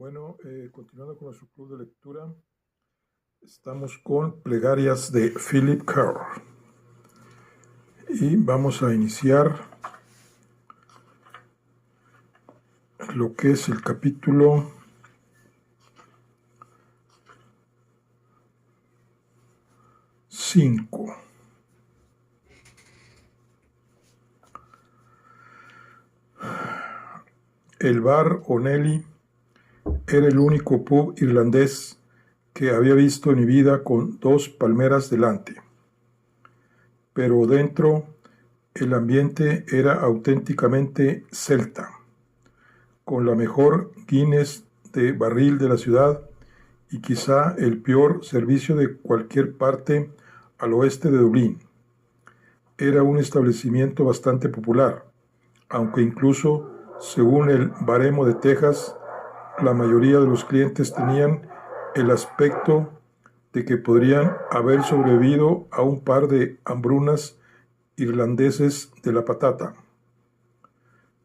Bueno, continuando con nuestro club de lectura, estamos con Plegarias de Philip Kerr y vamos a iniciar lo que es el capítulo 5. El bar O'Neill era el único pub irlandés que había visto en mi vida con 2 palmeras delante. Pero dentro el ambiente era auténticamente celta, con la mejor Guinness de barril de la ciudad y quizá el peor servicio de cualquier parte al oeste de Dublín. Era un establecimiento bastante popular, aunque incluso, según el baremo de Texas, la mayoría de los clientes tenían el aspecto de que podrían haber sobrevivido a un par de hambrunas irlandeses de la patata.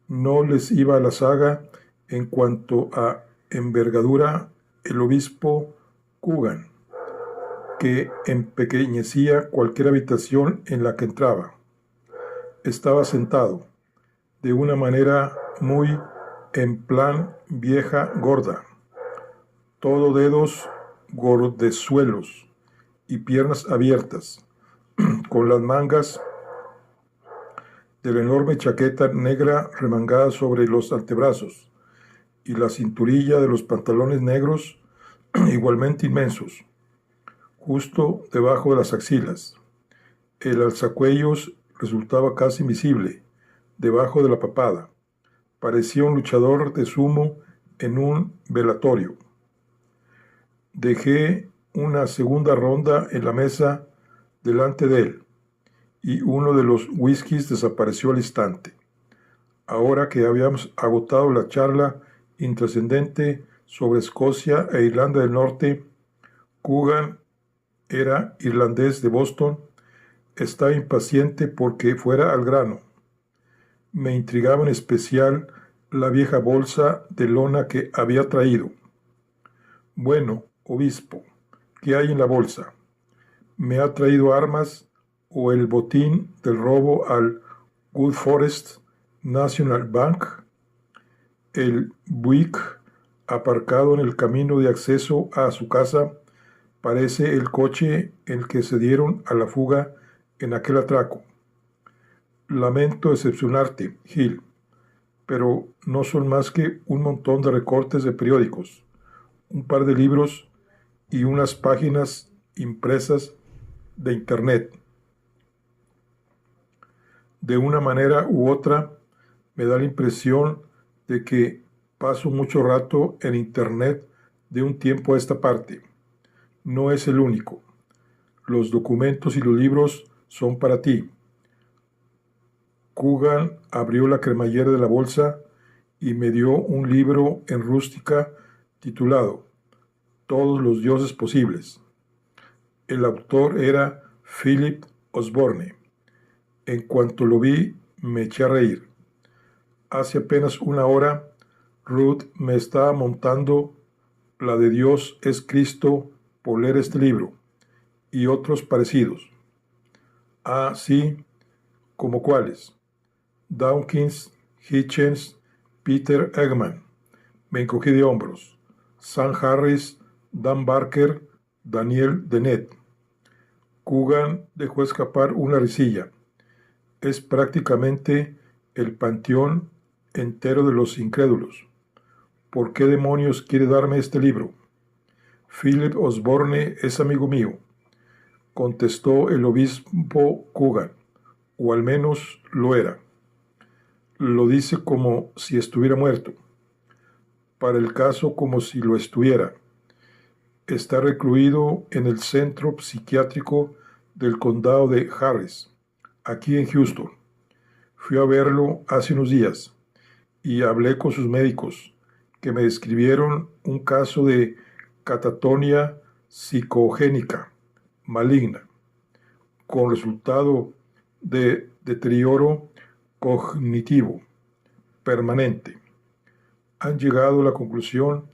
No les iba a la saga en cuanto a envergadura el obispo Coogan, que empequeñecía cualquier habitación en la que entraba. Estaba sentado, de una manera muy en plan vieja gorda, todo dedos gordezuelos y piernas abiertas, con las mangas de la enorme chaqueta negra remangada sobre los antebrazos y la cinturilla de los pantalones negros igualmente inmensos, justo debajo de las axilas. El alzacuellos resultaba casi invisible, debajo de la papada. Parecía un luchador de sumo en un velatorio. Dejé una segunda ronda en la mesa delante de él, y uno de los whiskies desapareció al instante. Ahora que habíamos agotado la charla intrascendente sobre Escocia e Irlanda del Norte, Coogan era irlandés de Boston, estaba impaciente porque fuera al grano. Me intrigaba en especial la vieja bolsa de lona que había traído. Bueno, obispo, ¿qué hay en la bolsa? ¿Me ha traído armas o el botín del robo al Good Forest National Bank? El Buick, aparcado en el camino de acceso a su casa, parece el coche en el que se dieron a la fuga en aquel atraco. Lamento decepcionarte, Hill, pero no son más que un montón de recortes de periódicos, un par de libros y unas páginas impresas de Internet. De una manera u otra, me da la impresión de que paso mucho rato en Internet de un tiempo a esta parte. No es el único. Los documentos y los libros son para ti. Coogan abrió la cremallera de la bolsa y me dio un libro en rústica titulado Todos los dioses posibles. El autor era Philip Osborne. En cuanto lo vi, me eché a reír. Hace apenas una hora, Ruth me estaba montando la de Dios es Cristo por leer este libro y otros parecidos. Ah, sí, ¿como cuáles? Dawkins, Hitchens, Peter Eggman. Me encogí de hombros. Sam Harris, Dan Barker, Daniel Dennett. Coogan dejó escapar una risilla. Es prácticamente el panteón entero de los incrédulos. ¿Por qué demonios quiere darme este libro? Philip Osborne es amigo mío, contestó el obispo Coogan, o al menos lo era. Lo dice como si estuviera muerto. Para el caso, como si lo estuviera. Está recluido en el centro psiquiátrico del condado de Harris, aquí en Houston. Fui a verlo hace unos días y hablé con sus médicos, que me describieron un caso de catatonia psicogénica maligna, con resultado de deterioro cognitivo permanente. Han llegado a la conclusión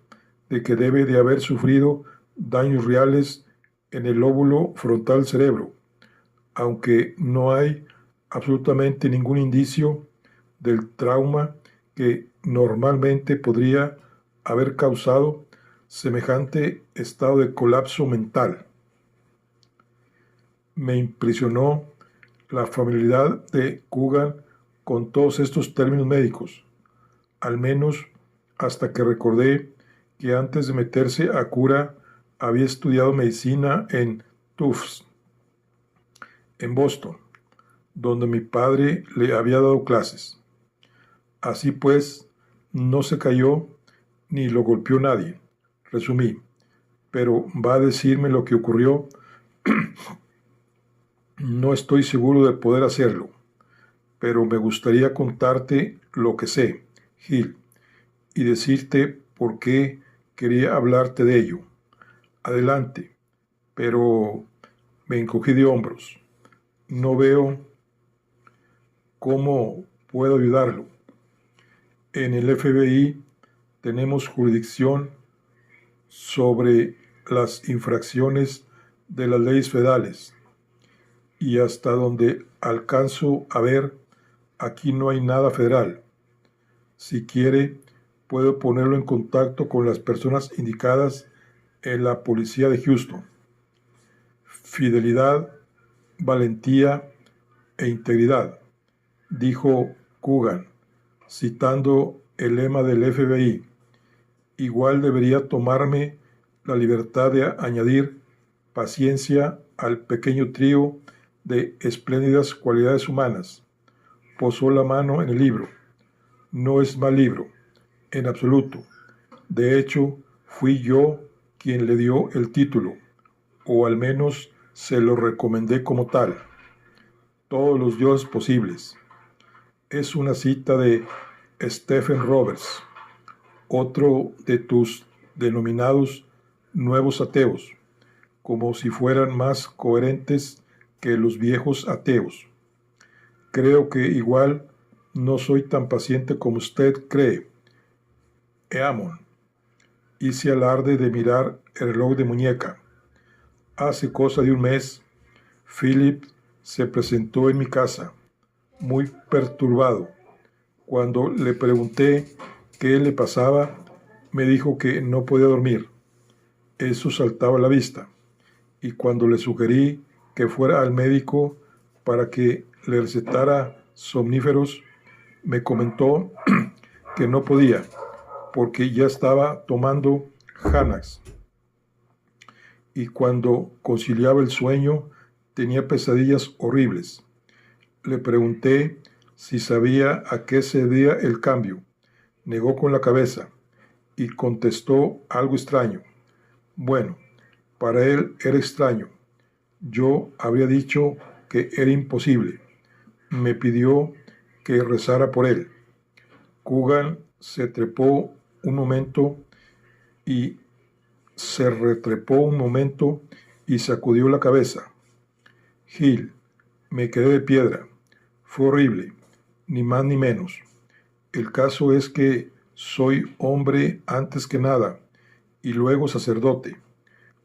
de que debe de haber sufrido daños reales en el lóbulo frontal del cerebro, aunque no hay absolutamente ningún indicio del trauma que normalmente podría haber causado semejante estado de colapso mental. Me impresionó la familiaridad de Coogan con todos estos términos médicos, al menos hasta que recordé que antes de meterse a cura había estudiado medicina en Tufts, en Boston, donde mi padre le había dado clases. Así pues, no se cayó ni lo golpeó nadie, resumí, pero va a decirme lo que ocurrió. No estoy seguro de poder hacerlo, pero me gustaría contarte lo que sé, Gil, y decirte por qué quería hablarte de ello. Adelante, pero me encogí de hombros. No veo cómo puedo ayudarlo. En el FBI tenemos jurisdicción sobre las infracciones de las leyes federales y hasta donde alcanzo a ver, aquí no hay nada federal. Si quiere, puedo ponerlo en contacto con las personas indicadas en la policía de Houston. Fidelidad, valentía e integridad, dijo Coogan, citando el lema del FBI. Igual debería tomarme la libertad de añadir paciencia al pequeño trío de espléndidas cualidades humanas. Posó la mano en el libro. No es mal libro, en absoluto. De hecho, fui yo quien le dio el título, o al menos se lo recomendé como tal. Todos los dioses posibles. Es una cita de Stephen Roberts, otro de tus denominados nuevos ateos, como si fueran más coherentes que los viejos ateos. Creo que igual no soy tan paciente como usted cree. Eamon, hice alarde de mirar el reloj de muñeca. Hace cosa de un mes, Philip se presentó en mi casa, muy perturbado. Cuando le pregunté qué le pasaba, me dijo que no podía dormir. Eso saltaba a la vista. Y cuando le sugerí que fuera al médico para que le recetara somníferos, me comentó que no podía, porque ya estaba tomando Xanax. Y cuando conciliaba el sueño, tenía pesadillas horribles. Le pregunté si sabía a qué se debía el cambio. Negó con la cabeza y contestó algo extraño. Bueno, para él era extraño. Yo habría dicho que era imposible. Me pidió que rezara por él. Coogan se trepó un momento y se retrepó un momento y sacudió la cabeza. Gil, me quedé de piedra. Fue horrible, ni más ni menos. El caso es que soy hombre antes que nada y luego sacerdote,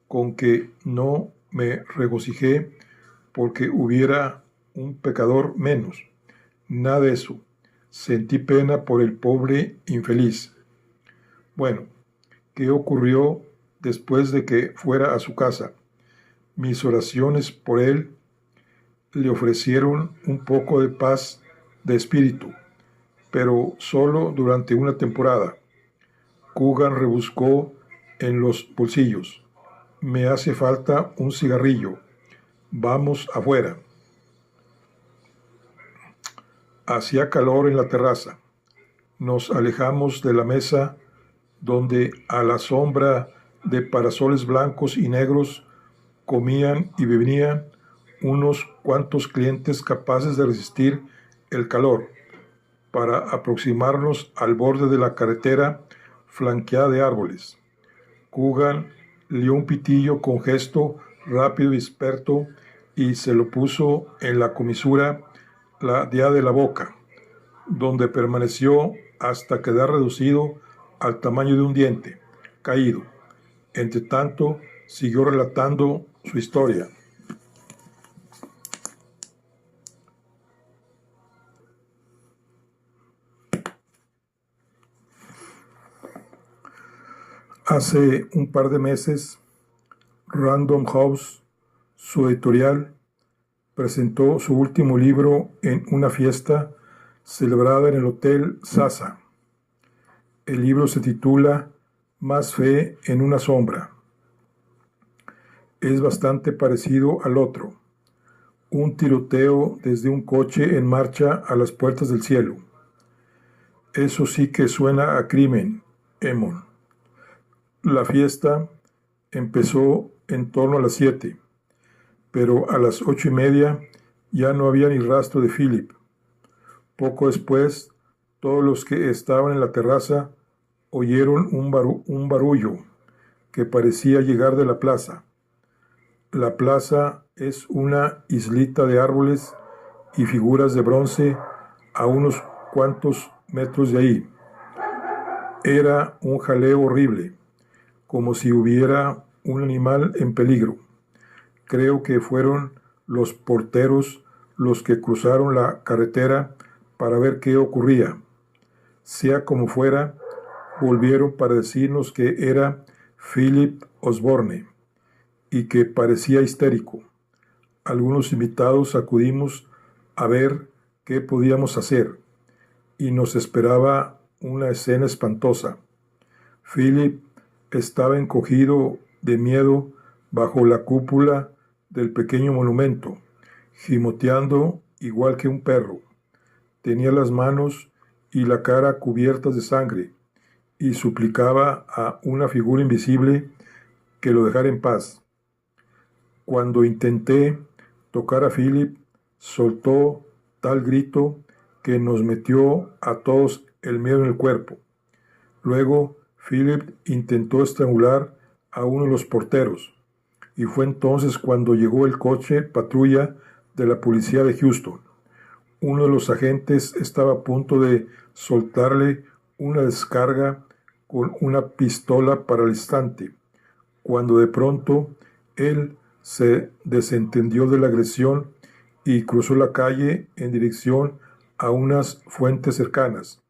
con que no me regocijé porque hubiera un pecador menos. Nada de eso. Sentí pena por el pobre infeliz. Bueno, ¿qué ocurrió después de que fuera a su casa? Mis oraciones por él le ofrecieron un poco de paz de espíritu, pero solo durante una temporada. Coogan rebuscó en los bolsillos. Me hace falta un cigarrillo. Vamos afuera. Hacía calor en la terraza. Nos alejamos de la mesa donde a la sombra de parasoles blancos y negros comían y bebían unos cuantos clientes capaces de resistir el calor, para aproximarnos al borde de la carretera flanqueada de árboles. Coogan lió un pitillo con gesto rápido y experto y se lo puso en la comisura de la boca, donde permaneció hasta quedar reducido al tamaño de un diente, caído. Entre tanto, siguió relatando su historia. Hace un par de meses, Random House, su editorial, presentó su último libro en una fiesta celebrada en el Hotel Sasa. El libro se titula Más fe en una sombra. Es bastante parecido al otro, un tiroteo desde un coche en marcha a las puertas del cielo. Eso sí que suena a crimen, Emon. La fiesta empezó en torno a las 7, pero a las 8:30 ya no había ni rastro de Philip. Poco después, todos los que estaban en la terraza oyeron un barullo que parecía llegar de la plaza. La plaza es una islita de árboles y figuras de bronce a unos cuantos metros de ahí. Era un jaleo horrible, como si hubiera un animal en peligro. Creo que fueron los porteros los que cruzaron la carretera para ver qué ocurría. Sea como fuera, volvieron para decirnos que era Philip Osborne y que parecía histérico. Algunos invitados acudimos a ver qué podíamos hacer y nos esperaba una escena espantosa. Philip estaba encogido de miedo bajo la cúpula del pequeño monumento, gimoteando igual que un perro. Tenía las manos y la cara cubiertas de sangre y suplicaba a una figura invisible que lo dejara en paz. Cuando intenté tocar a Philip, soltó tal grito que nos metió a todos el miedo en el cuerpo. Luego, Philip intentó estrangular a uno de los porteros, y fue entonces cuando llegó el coche patrulla de la policía de Houston. Uno de los agentes estaba a punto de soltarle una descarga con una pistola para el instante, cuando de pronto él se desentendió de la agresión y cruzó la calle en dirección a unas fuentes cercanas.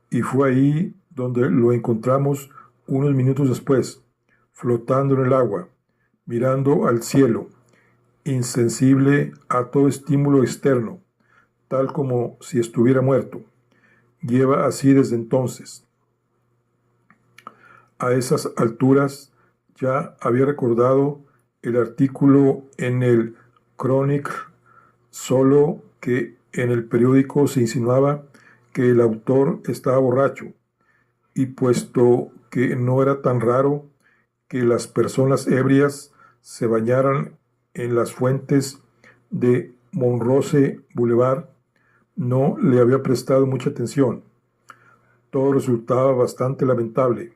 Y fue ahí donde lo encontramos unos minutos después, flotando en el agua, mirando al cielo, insensible a todo estímulo externo, tal como si estuviera muerto. Lleva así desde entonces. A esas alturas ya había recordado el artículo en el Chronicle, solo que en el periódico se insinuaba que el autor estaba borracho, y puesto que no era tan raro que las personas ebrias se bañaran en las fuentes de Monrose Boulevard, no le había prestado mucha atención. Todo resultaba bastante lamentable,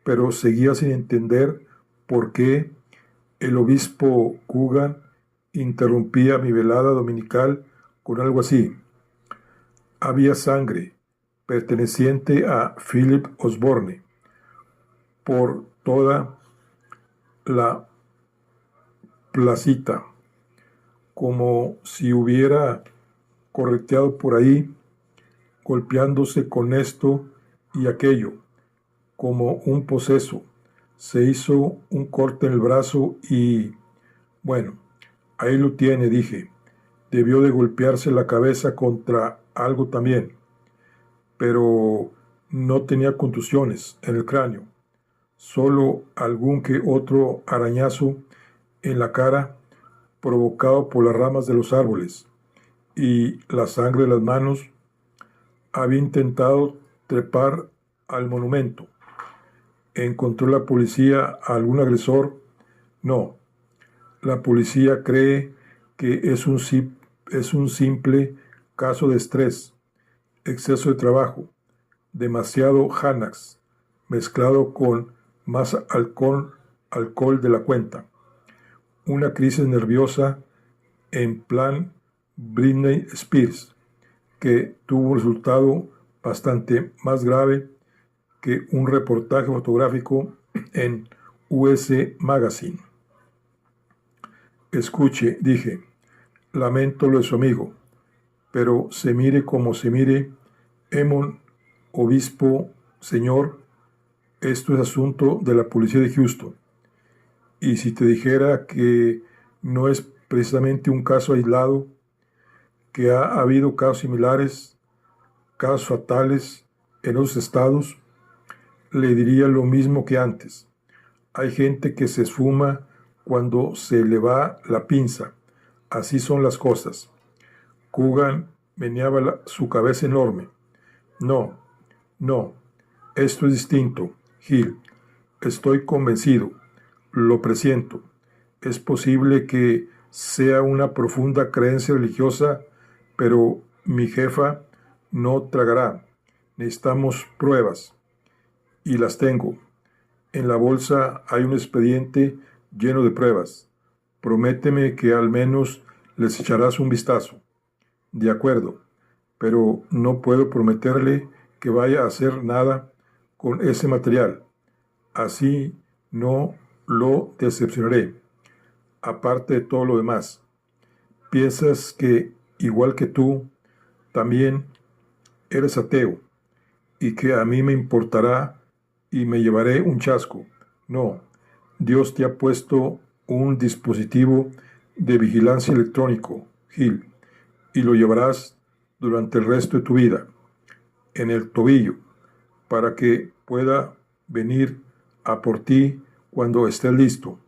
pero seguía sin entender por qué el obispo Coogan interrumpía mi velada dominical con algo así. Había sangre perteneciente a Philip Osborne por toda la placita, como si hubiera correteado por ahí, golpeándose con esto y aquello, como un poseso. Se hizo un corte en el brazo y... bueno, ahí lo tiene, dije. Debió de golpearse la cabeza contra algo también, pero no tenía contusiones en el cráneo, solo algún que otro arañazo en la cara provocado por las ramas de los árboles y la sangre de las manos. Había intentado trepar al monumento. ¿Encontró la policía a algún agresor? No. La policía cree que es un simple caso de estrés, exceso de trabajo, demasiado Xanax, mezclado con más alcohol de la cuenta. Una crisis nerviosa en plan Britney Spears, que tuvo un resultado bastante más grave que un reportaje fotográfico en US Magazine. Escuche, dije, lamento lo de su amigo, pero se mire como se mire, Emon, obispo, señor, esto es asunto de la policía de Houston. Y si te dijera que no es precisamente un caso aislado, que ha habido casos similares, casos fatales en otros estados, le diría lo mismo que antes. Hay gente que se esfuma cuando se le va la pinza. Así son las cosas. Coogan meneaba su cabeza enorme. No, no, esto es distinto, Gil. Estoy convencido. Lo presiento. Es posible que sea una profunda creencia religiosa, pero mi jefa no tragará. Necesitamos pruebas. Y las tengo. En la bolsa hay un expediente lleno de pruebas. Prométeme que al menos les echarás un vistazo. De acuerdo, pero no puedo prometerle que vaya a hacer nada con ese material. Así no lo decepcionaré. Aparte de todo lo demás, piensas que, igual que tú, también eres ateo y que a mí me importará y me llevaré un chasco. No, Dios te ha puesto un dispositivo de vigilancia electrónico, Gil, y lo llevarás durante el resto de tu vida en el tobillo para que pueda venir a por ti cuando estés listo.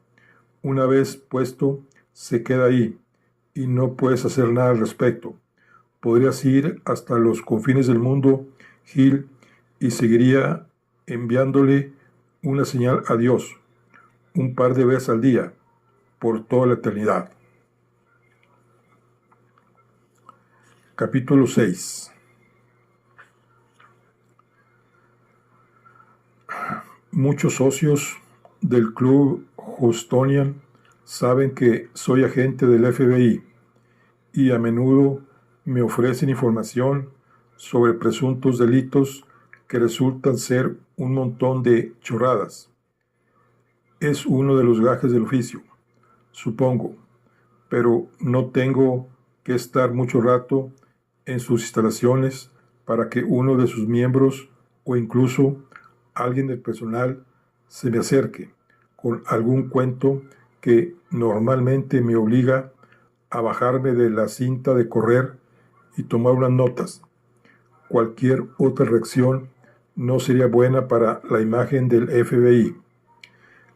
Una vez puesto, se queda ahí y no puedes hacer nada al respecto. Podrías ir hasta los confines del mundo, Gil, y seguiría enviándole una señal a Dios un par de veces al día por toda la eternidad. Capítulo 6. Muchos socios del club Houstonian saben que soy agente del FBI y a menudo me ofrecen información sobre presuntos delitos que resultan ser un montón de chorradas. Es uno de los gajes del oficio, supongo, pero no tengo que estar mucho rato en sus instalaciones para que uno de sus miembros o incluso alguien del personal se me acerque con algún cuento que normalmente me obliga a bajarme de la cinta de correr y tomar unas notas. Cualquier otra reacción no sería buena para la imagen del FBI,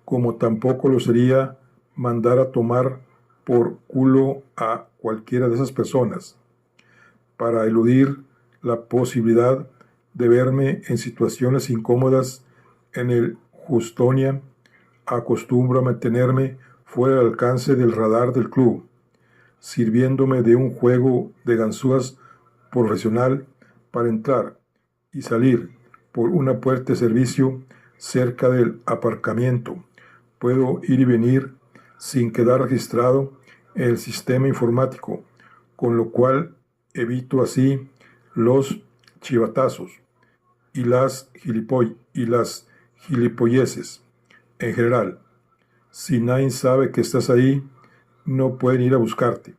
como tampoco lo sería mandar a tomar por culo a cualquiera de esas personas, para eludir la posibilidad de verme en situaciones incómodas en el Houstonian. Acostumbro a mantenerme fuera del alcance del radar del club, sirviéndome de un juego de ganzúas profesional para entrar y salir por una puerta de servicio cerca del aparcamiento. Puedo ir y venir sin quedar registrado en el sistema informático, con lo cual evito así los chivatazos y las gilipolleces en general. Si nadie sabe que estás ahí, no pueden ir a buscarte.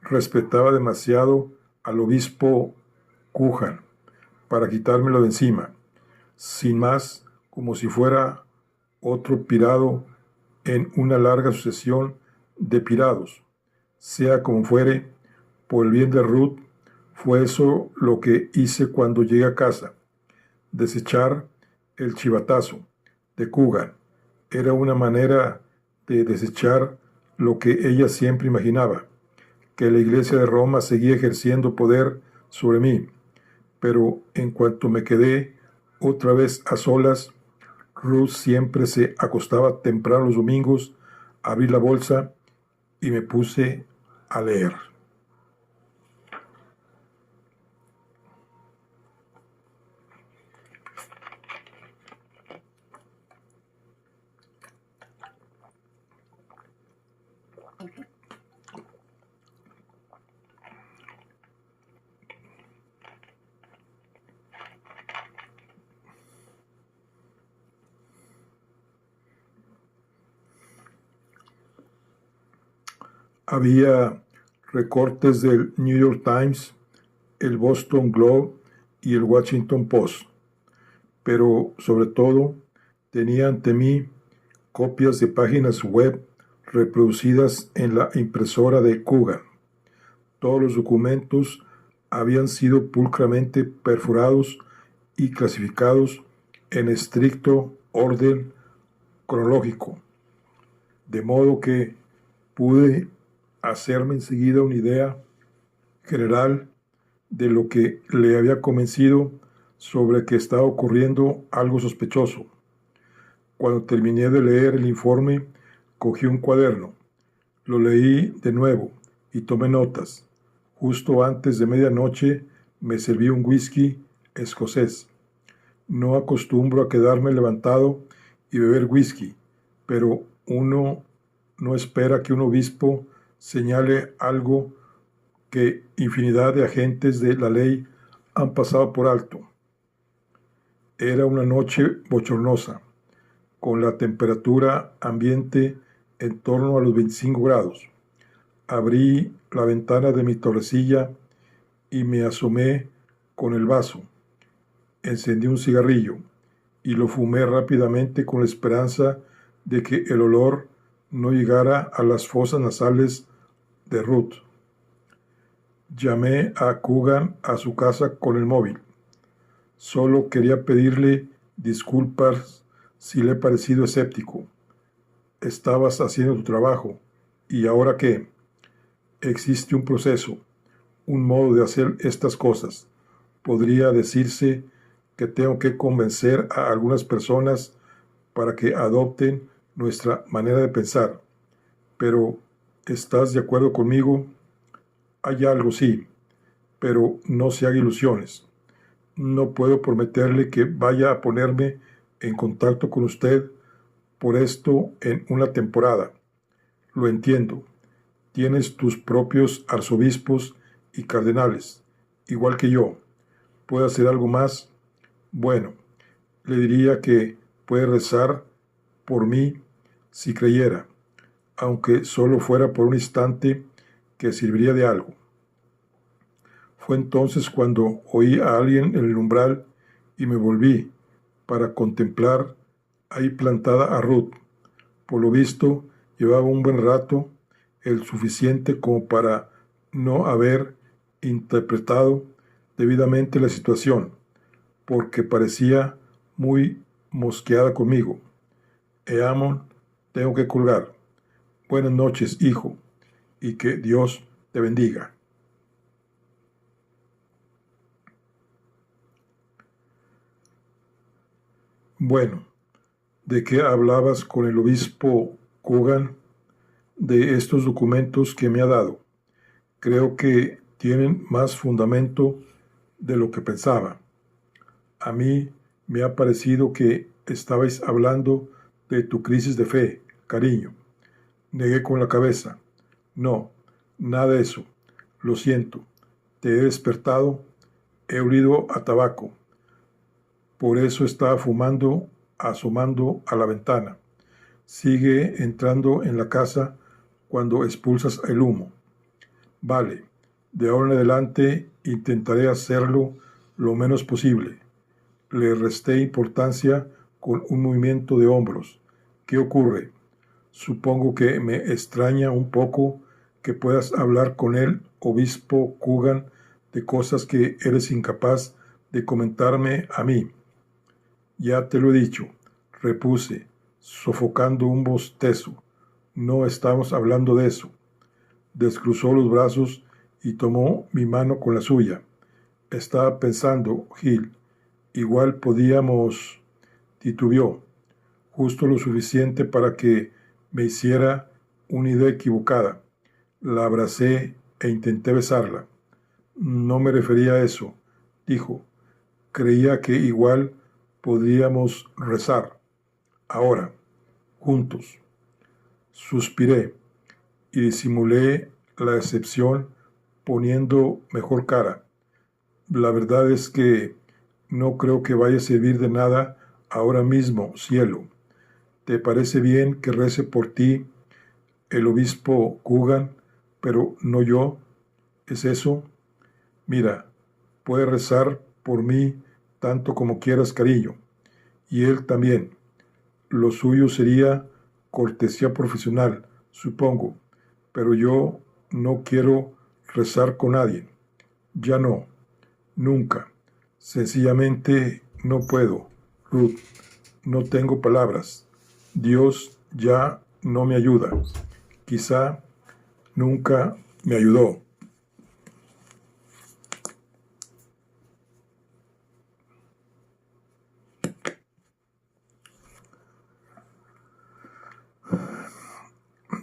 Respetaba demasiado al obispo Coogan para quitármelo de encima, sin más, como si fuera otro pirado en una larga sucesión de pirados. Sea como fuere, por el bien de Ruth, fue eso lo que hice cuando llegué a casa. Desechar el chivatazo de Coogan era una manera de desechar lo que ella siempre imaginaba, que la Iglesia de Roma seguía ejerciendo poder sobre mí. Pero en cuanto me quedé otra vez a solas, Ruth siempre se acostaba temprano los domingos, abrí la bolsa y me puse a leer. Había recortes del New York Times, el Boston Globe y el Washington Post, pero sobre todo tenía ante mí copias de páginas web reproducidas en la impresora de Coogan. Todos los documentos habían sido pulcramente perforados y clasificados en estricto orden cronológico, de modo que pude hacerme enseguida una idea general de lo que le había convencido sobre que estaba ocurriendo algo sospechoso. Cuando terminé de leer el informe, cogí un cuaderno, lo leí de nuevo y tomé notas. Justo antes de medianoche me serví un whisky escocés. No acostumbro a quedarme levantado y beber whisky, pero uno no espera que un obispo señale algo que infinidad de agentes de la ley han pasado por alto. Era una noche bochornosa, con la temperatura ambiente en torno a los 25 grados. Abrí la ventana de mi torrecilla y me asomé con el vaso. Encendí un cigarrillo y lo fumé rápidamente con la esperanza de que el olor no llegara a las fosas nasales de Ruth. Llamé a Coogan a su casa con el móvil. Solo quería pedirle disculpas si le he parecido escéptico. Estabas haciendo tu trabajo. ¿Y ahora qué? Existe un proceso, un modo de hacer estas cosas. Podría decirse que tengo que convencer a algunas personas para que adopten nuestra manera de pensar. Pero, ¿estás de acuerdo conmigo? Hay algo, sí, pero no se haga ilusiones. No puedo prometerle que vaya a ponerme en contacto con usted por esto en una temporada. Lo entiendo. Tienes tus propios arzobispos y cardenales, igual que yo. ¿Puedo hacer algo más? Bueno, le diría que puede rezar por mí si creyera, aunque solo fuera por un instante, que serviría de algo. Fue entonces cuando oí a alguien en el umbral y me volví para contemplar ahí plantada a Ruth. Por lo visto, llevaba un buen rato, el suficiente como para no haber interpretado debidamente la situación, porque parecía muy mosqueada conmigo. Eamon, tengo que colgar. Buenas noches, hijo, y que Dios te bendiga. Bueno, ¿de qué hablabas con el obispo Coogan? De estos documentos que me ha dado. Creo que tienen más fundamento de lo que pensaba. A mí me ha parecido que estabais hablando de tu crisis de fe, cariño. Negué con la cabeza. No, nada de eso. Lo siento. Te he despertado. He olido a tabaco. Por eso estaba fumando, asomando a la ventana. Sigue entrando en la casa cuando expulsas el humo. Vale, de ahora en adelante intentaré hacerlo lo menos posible. Le resté importancia con un movimiento de hombros. ¿Qué ocurre? Supongo que me extraña un poco que puedas hablar con el obispo Coogan de cosas que eres incapaz de comentarme a mí. Ya te lo he dicho, repuse, sofocando un bostezo. No estamos hablando de eso. Descruzó los brazos y tomó mi mano con la suya. Estaba pensando, Gil, igual podíamos... Titubeó, justo lo suficiente para que me hiciera una idea equivocada. La abracé e intenté besarla. No me refería a eso, dijo. Creía que igual podríamos rezar. Ahora, juntos. Suspiré y disimulé la decepción poniendo mejor cara. La verdad es que no creo que vaya a servir de nada ahora mismo, cielo. ¿Te parece bien que rece por ti el obispo Coogan pero no yo. ¿Es eso? Mira, puedes rezar por mí tanto como quieras, cariño. Y él también. Lo suyo sería cortesía profesional, supongo, pero yo no quiero rezar con nadie. Ya no, nunca. Sencillamente no puedo, Ruth. No tengo palabras. Dios ya no me ayuda. Quizá nunca me ayudó.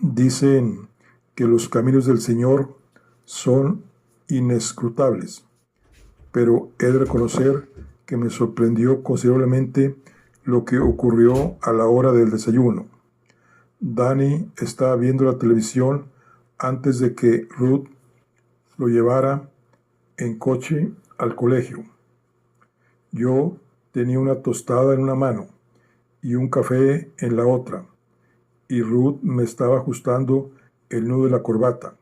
Dicen que los caminos del Señor son inescrutables, pero he de reconocer que me sorprendió considerablemente lo que ocurrió a la hora del desayuno. Danny estaba viendo la televisión antes de que Ruth lo llevara en coche al colegio. Yo tenía una tostada en una mano y un café en la otra, y Ruth me estaba ajustando el nudo de la corbata,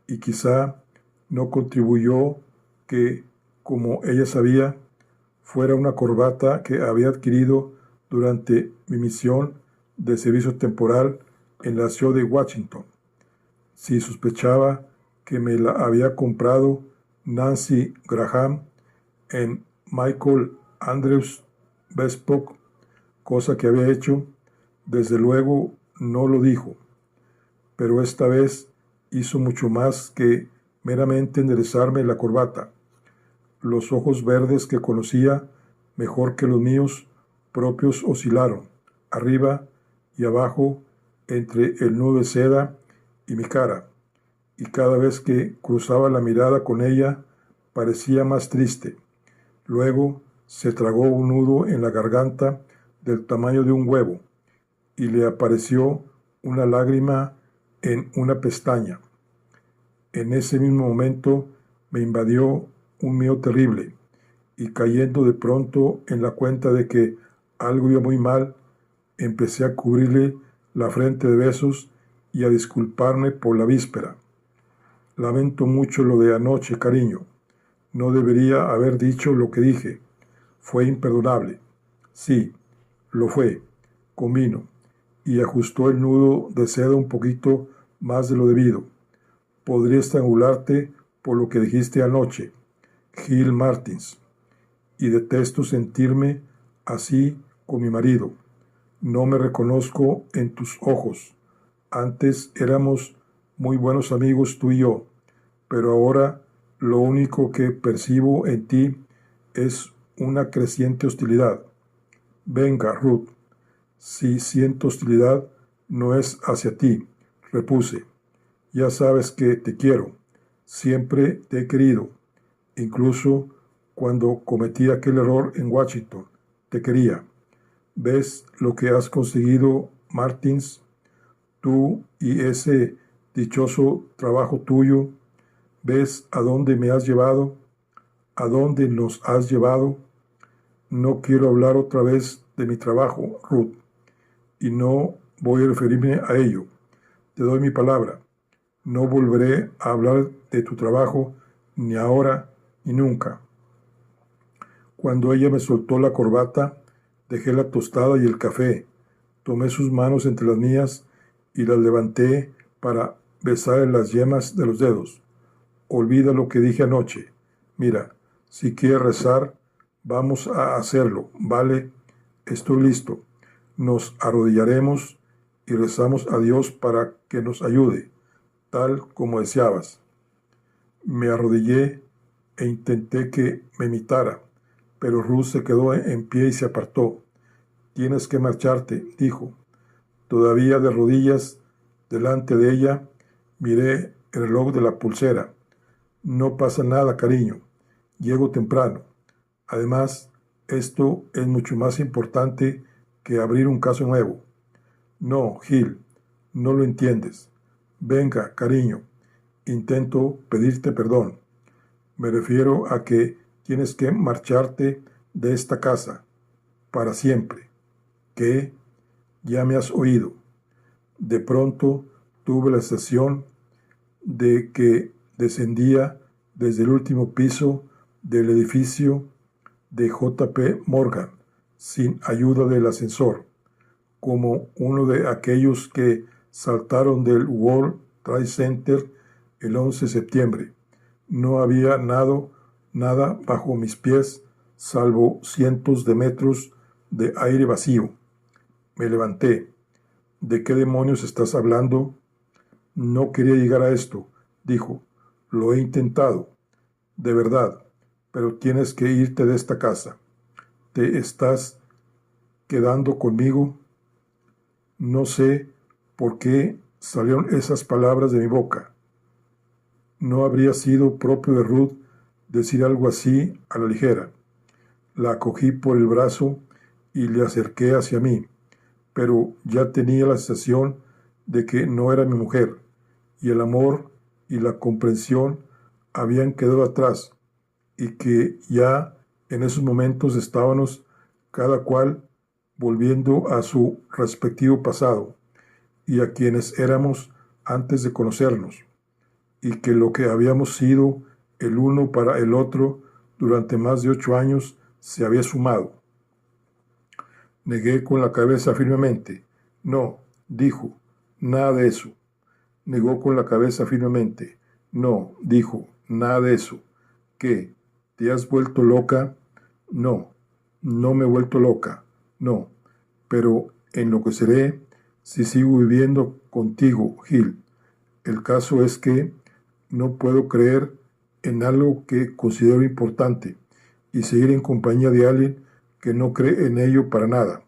y quizá no contribuyó que, como ella sabía, fuera una corbata que había adquirido durante mi misión de servicio temporal en la ciudad de Washington. Si sospechaba que me la había comprado Nancy Graham en Michael Andrews Bespoke, cosa que había hecho, desde luego no lo dijo, pero esta vez hizo mucho más que meramente enderezarme la corbata. Los ojos verdes que conocía mejor que los míos propios oscilaron, arriba y abajo, entre el nudo de seda y mi cara, y cada vez que cruzaba la mirada con ella parecía más triste. Luego se tragó un nudo en la garganta del tamaño de un huevo, y le apareció una lágrima en una pestaña. En ese mismo momento me invadió un miedo terrible, y cayendo de pronto en la cuenta de que algo iba muy mal, empecé a cubrirle la frente de besos y a disculparme por la víspera. Lamento mucho lo de anoche, cariño. No debería haber dicho lo que dije. Fue imperdonable. Sí, lo fue, convino, y ajustó el nudo de seda un poquito más de lo debido. Podría estrangularte por lo que dijiste anoche, Gil Martins, y detesto sentirme así con mi marido. No me reconozco en tus ojos. Antes éramos muy buenos amigos tú y yo, pero ahora lo único que percibo en ti es una creciente hostilidad. Venga, Ruth, si siento hostilidad no es hacia ti, repuse. Ya sabes que te quiero, siempre te he querido, incluso cuando cometí aquel error en Washington, te quería. ¿Ves lo que has conseguido, Martins? Tú y ese dichoso trabajo tuyo. ¿Ves a dónde me has llevado? ¿A dónde nos has llevado? No quiero hablar otra vez de mi trabajo, Ruth, y no voy a referirme a ello. Te doy mi palabra. No volveré a hablar de tu trabajo ni ahora ni nunca. Cuando ella me soltó la corbata, dejé la tostada y el café, tomé sus manos entre las mías y las levanté para besar las yemas de los dedos. Olvida lo que dije anoche. Mira, si quieres rezar, vamos a hacerlo, ¿vale? Estoy listo. Nos arrodillaremos y rezamos a Dios para que nos ayude, tal como deseabas. Me arrodillé e intenté que me imitara, pero Ruth se quedó en pie y se apartó. Tienes que marcharte, dijo. Todavía de rodillas delante de ella, miré el reloj de la pulsera. No pasa nada, cariño. Llego temprano. Además, esto es mucho más importante que abrir un caso nuevo. No, Gil, no lo entiendes. Venga, cariño, intento pedirte perdón. Me refiero a que tienes que marcharte de esta casa, para siempre. ¿Qué? Ya me has oído. De pronto tuve la sensación de que descendía desde el último piso del edificio de J.P. Morgan sin ayuda del ascensor, como uno de aquellos que saltaron del World Trade Center el 11 de septiembre. No había nada bajo mis pies, salvo cientos de metros de aire vacío. Me levanté. ¿De qué demonios estás hablando? No quería llegar a esto, dijo. Lo he intentado, de verdad, pero tienes que irte de esta casa. ¿Te estás quedando conmigo? No sé por qué salieron esas palabras de mi boca. No habría sido propio de Ruth decir algo así a la ligera. La cogí por el brazo y le acerqué hacia mí, pero ya tenía la sensación de que no era mi mujer, y el amor y la comprensión habían quedado atrás, y que ya en esos momentos estábamos cada cual volviendo a su respectivo pasado y a quienes éramos antes de conocernos, y que lo que habíamos sido el uno para el otro durante más de 8 años se había sumado. Negué con la cabeza firmemente. No, dijo, nada de eso. Negó con la cabeza firmemente. No, dijo, nada de eso. ¿Qué? ¿Te has vuelto loca? No, no me he vuelto loca. No, pero enloqueceré si sigo viviendo contigo, Gil. El caso es que no puedo creer en algo que considero importante y seguir en compañía de alguien que no cree en ello para nada.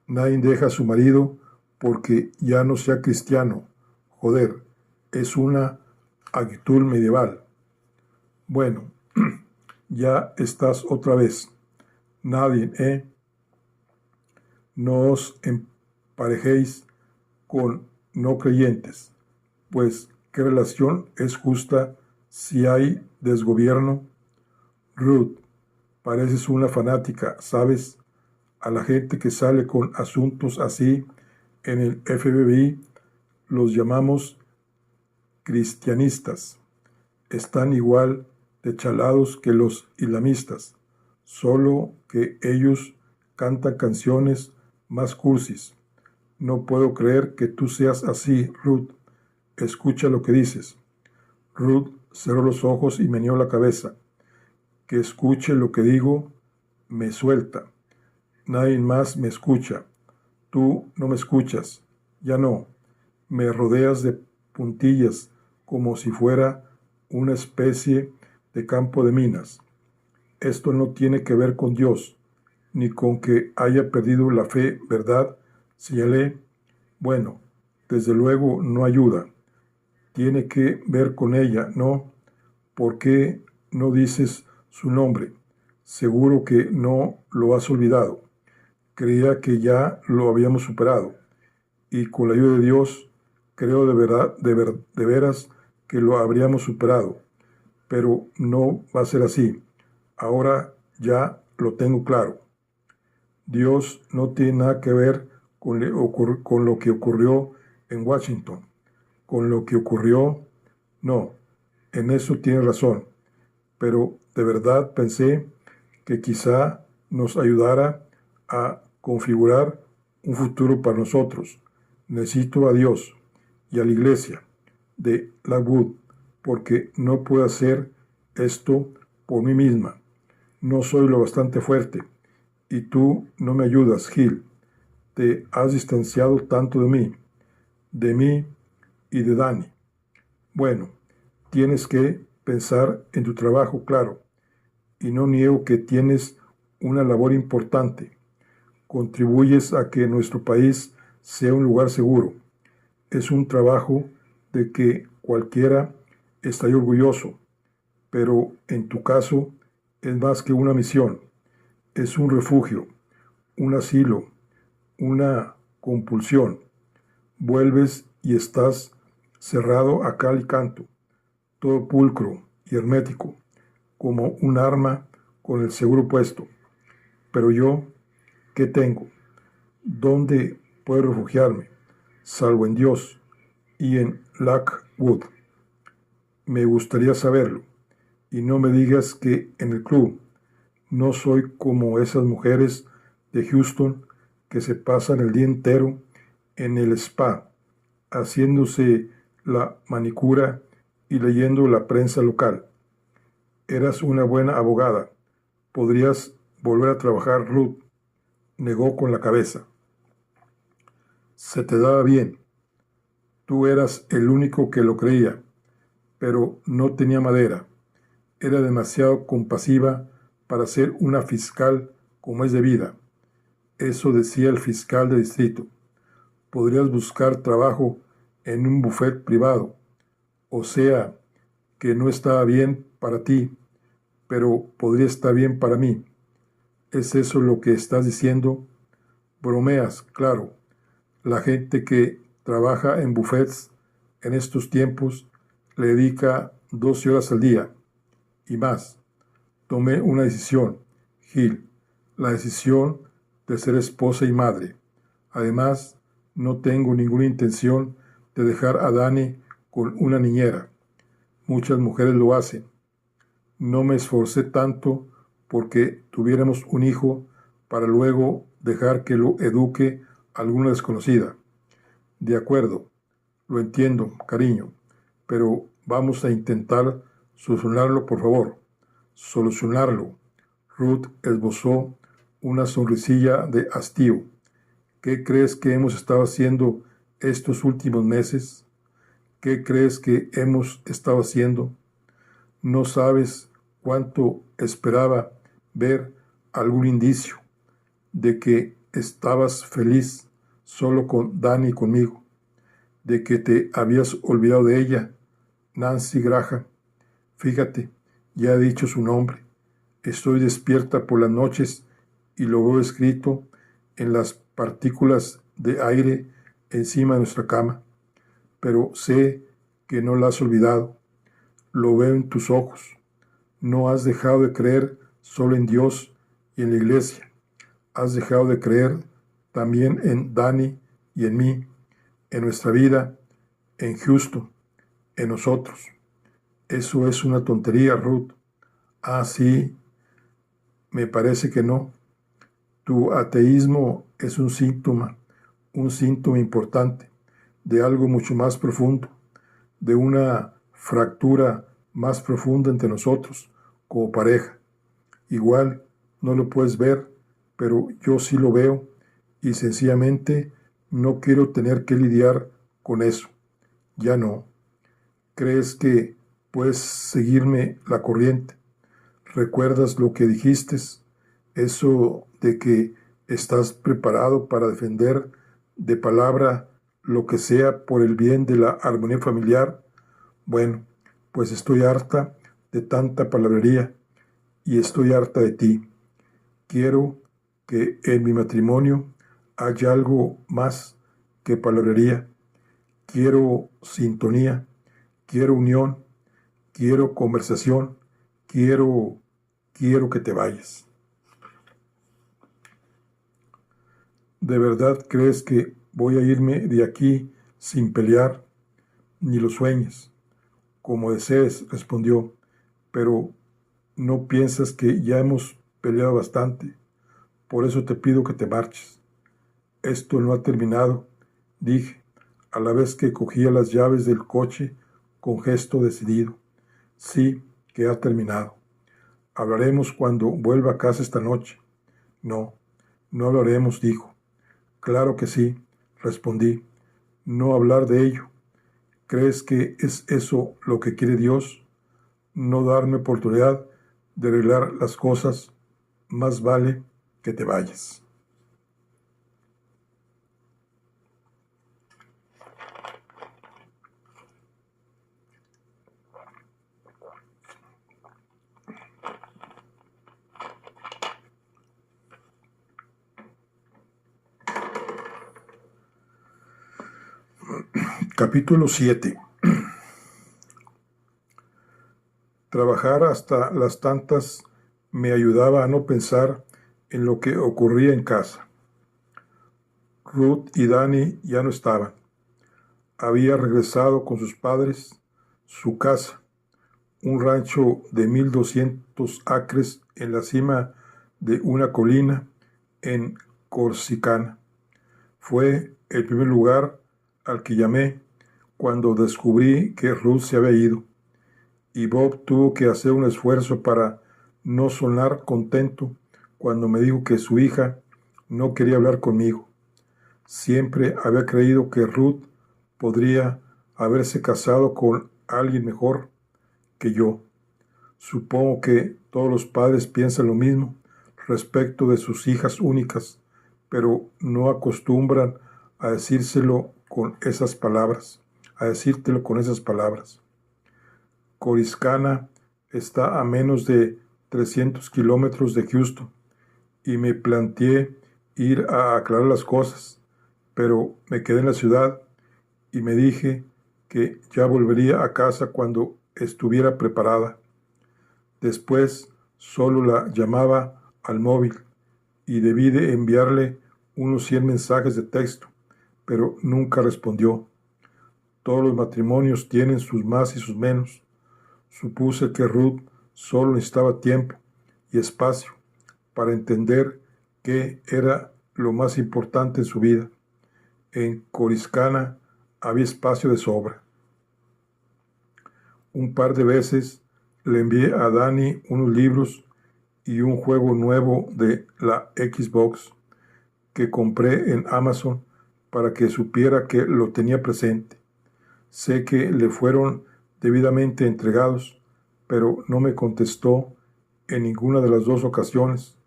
Nadie deja a su marido porque ya no sea cristiano. Joder, es una actitud medieval. Bueno, ya estás otra vez. Nadie, ¿eh? No os emparejéis con no creyentes, pues ¿qué relación es justa si hay desgobierno? Ruth, pareces una fanática, ¿sabes? A la gente que sale con asuntos así en el FBI los llamamos cristianistas. Están igual de chalados que los islamistas, solo que ellos cantan canciones más cursis. No puedo creer que tú seas así, Ruth. Escucha lo que dices. Ruth cerró los ojos y meneó la cabeza. Que escuche lo que digo, me suelta. Nadie más me escucha. Tú no me escuchas. Ya no. Me rodeas de puntillas como si fuera una especie de campo de minas. Esto no tiene que ver con Dios, ni con que haya perdido la fe, ¿verdad? Señalé. Bueno, desde luego no ayuda. Tiene que ver con ella, ¿no? ¿Por qué no dices su nombre? Seguro que no lo has olvidado. Creía que ya lo habíamos superado. Y con la ayuda de Dios, creo de verdad, de veras que lo habríamos superado. Pero no va a ser así. Ahora ya lo tengo claro. Dios no tiene nada que ver con lo que ocurrió en Washington. Con lo que ocurrió, no. En eso tiene razón. Pero de verdad pensé que quizá nos ayudara a configurar un futuro para nosotros. Necesito a Dios y a la iglesia de Lakewood porque no puedo hacer esto por mí misma. No soy lo bastante fuerte y tú no me ayudas, Gil. Te has distanciado tanto de mí y de Dani. Bueno, tienes que pensar en tu trabajo, claro, y no niego que tienes una labor importante. Contribuyes a que nuestro país sea un lugar seguro. Es un trabajo de que cualquiera estaría orgulloso, pero en tu caso es más que una misión. Es un refugio, un asilo, una compulsión. Vuelves y estás cerrado a cal y canto, todo pulcro y hermético, como un arma con el seguro puesto. Pero yo, ¿qué tengo? ¿Dónde puedo refugiarme? Salvo en Dios y en Lakewood. Me gustaría saberlo. Y no me digas que en el club no soy como esas mujeres de Houston que se pasan el día entero en el spa, haciéndose la manicura y leyendo la prensa local. Eras una buena abogada. Podrías volver a trabajar, Ruth. Negó con la cabeza. Se te daba bien. Tú eras el único que lo creía, pero no tenía madera. Era demasiado compasiva para ser una fiscal como es debida. Eso decía el fiscal de distrito. Podrías buscar trabajo en un buffet privado. O sea, que no estaba bien para ti, pero podría estar bien para mí. ¿Es eso lo que estás diciendo? Bromeas, claro. La gente que trabaja en buffets en estos tiempos le dedica 12 horas al día y más. Tomé una decisión, Gil, la decisión de ser esposa y madre. Además, no tengo ninguna intención de dejar a Dani con una niñera. Muchas mujeres lo hacen. No me esforcé tanto porque tuviéramos un hijo para luego dejar que lo eduque alguna desconocida. De acuerdo, lo entiendo, cariño, pero vamos a intentar solucionarlo, por favor. Solucionarlo. Ruth esbozó una sonrisilla de hastío. ¿Qué crees que hemos estado haciendo estos últimos meses? ¿Qué crees que hemos estado haciendo? No sabes cuánto esperaba ver algún indicio de que estabas feliz solo con Dani y conmigo, de que te habías olvidado de ella, Nancy Graham. Fíjate, ya he dicho su nombre. Estoy despierta por las noches y lo veo escrito en las partículas de aire encima de nuestra cama, pero sé que no la has olvidado. Lo veo en tus ojos. No has dejado de creer solo en Dios y en la iglesia. Has dejado de creer también en Dani y en mí, en nuestra vida, en Houston, en nosotros. Eso es una tontería, Ruth. Ah, sí, me parece que no. Tu ateísmo es un síntoma importante de algo mucho más profundo, de una fractura más profunda entre nosotros como pareja. Igual no lo puedes ver, pero yo sí lo veo y sencillamente no quiero tener que lidiar con eso. Ya no. ¿Crees que puedes seguirme la corriente? ¿Recuerdas lo que dijiste? Eso de que estás preparado para defender de palabra lo que sea por el bien de la armonía familiar. Bueno, pues estoy harta de tanta palabrería y estoy harta de ti. Quiero que en mi matrimonio haya algo más que palabrería. Quiero sintonía, quiero unión, quiero conversación, quiero que te vayas. ¿De verdad crees que voy a irme de aquí sin pelear? Ni lo sueñes. Como desees, respondió, pero ¿no piensas que ya hemos peleado bastante? Por eso te pido que te marches. Esto no ha terminado, dije, a la vez que cogía las llaves del coche con gesto decidido. Sí, que ha terminado. Hablaremos cuando vuelva a casa esta noche. No, no hablaremos, dijo. Claro que sí, respondí. No hablar de ello. ¿Crees que es eso lo que quiere Dios? No darme oportunidad de arreglar las cosas. Más vale que te vayas. Capítulo 7. Trabajar hasta las tantas me ayudaba a no pensar en lo que ocurría en casa. Ruth y Dani ya no estaban. Había regresado con sus padres, su casa, un rancho de 1,200 acres en la cima de una colina en Corsicana. Fue el primer lugar al que llamé cuando descubrí que Ruth se había ido, y Bob tuvo que hacer un esfuerzo para no sonar contento cuando me dijo que su hija no quería hablar conmigo. Siempre había creído que Ruth podría haberse casado con alguien mejor que yo. Supongo que todos los padres piensan lo mismo respecto de sus hijas únicas, pero no acostumbran a decírtelo con esas palabras. Coriscana está a menos de 300 kilómetros de Houston y me planteé ir a aclarar las cosas, pero me quedé en la ciudad y me dije que ya volvería a casa cuando estuviera preparada. Después solo la llamaba al móvil y debí de enviarle unos 100 mensajes de texto, pero nunca respondió. Todos los matrimonios tienen sus más y sus menos. Supuse que Ruth solo necesitaba tiempo y espacio para entender qué era lo más importante en su vida. En Coriscana había espacio de sobra. Un par de veces le envié a Dani unos libros y un juego nuevo de la Xbox que compré en Amazon para que supiera que lo tenía presente. Sé que le fueron debidamente entregados, pero no me contestó en ninguna de las dos ocasiones,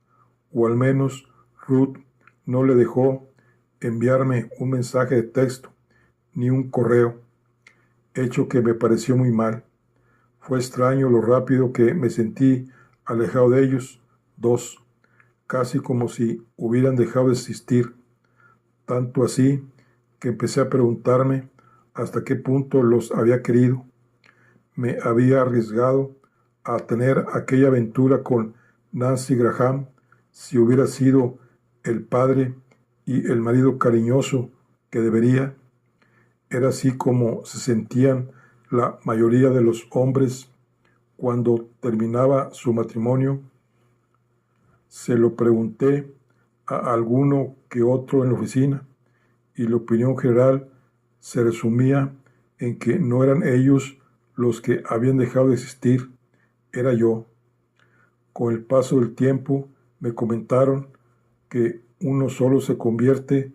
o al menos Ruth no le dejó enviarme un mensaje de texto ni un correo, hecho que me pareció muy mal. Fue extraño lo rápido que me sentí alejado de ellos dos, casi como si hubieran dejado de existir, tanto así que empecé a preguntarme hasta qué punto los había querido. Me había arriesgado a tener aquella aventura con Nancy Graham si hubiera sido el padre y el marido cariñoso que debería. Era así como se sentían la mayoría de los hombres cuando terminaba su matrimonio. Se lo pregunté a alguno que otro en la oficina y la opinión general se resumía en que no eran ellos los que habían dejado de existir, era yo. Con el paso del tiempo me comentaron que uno solo se convierte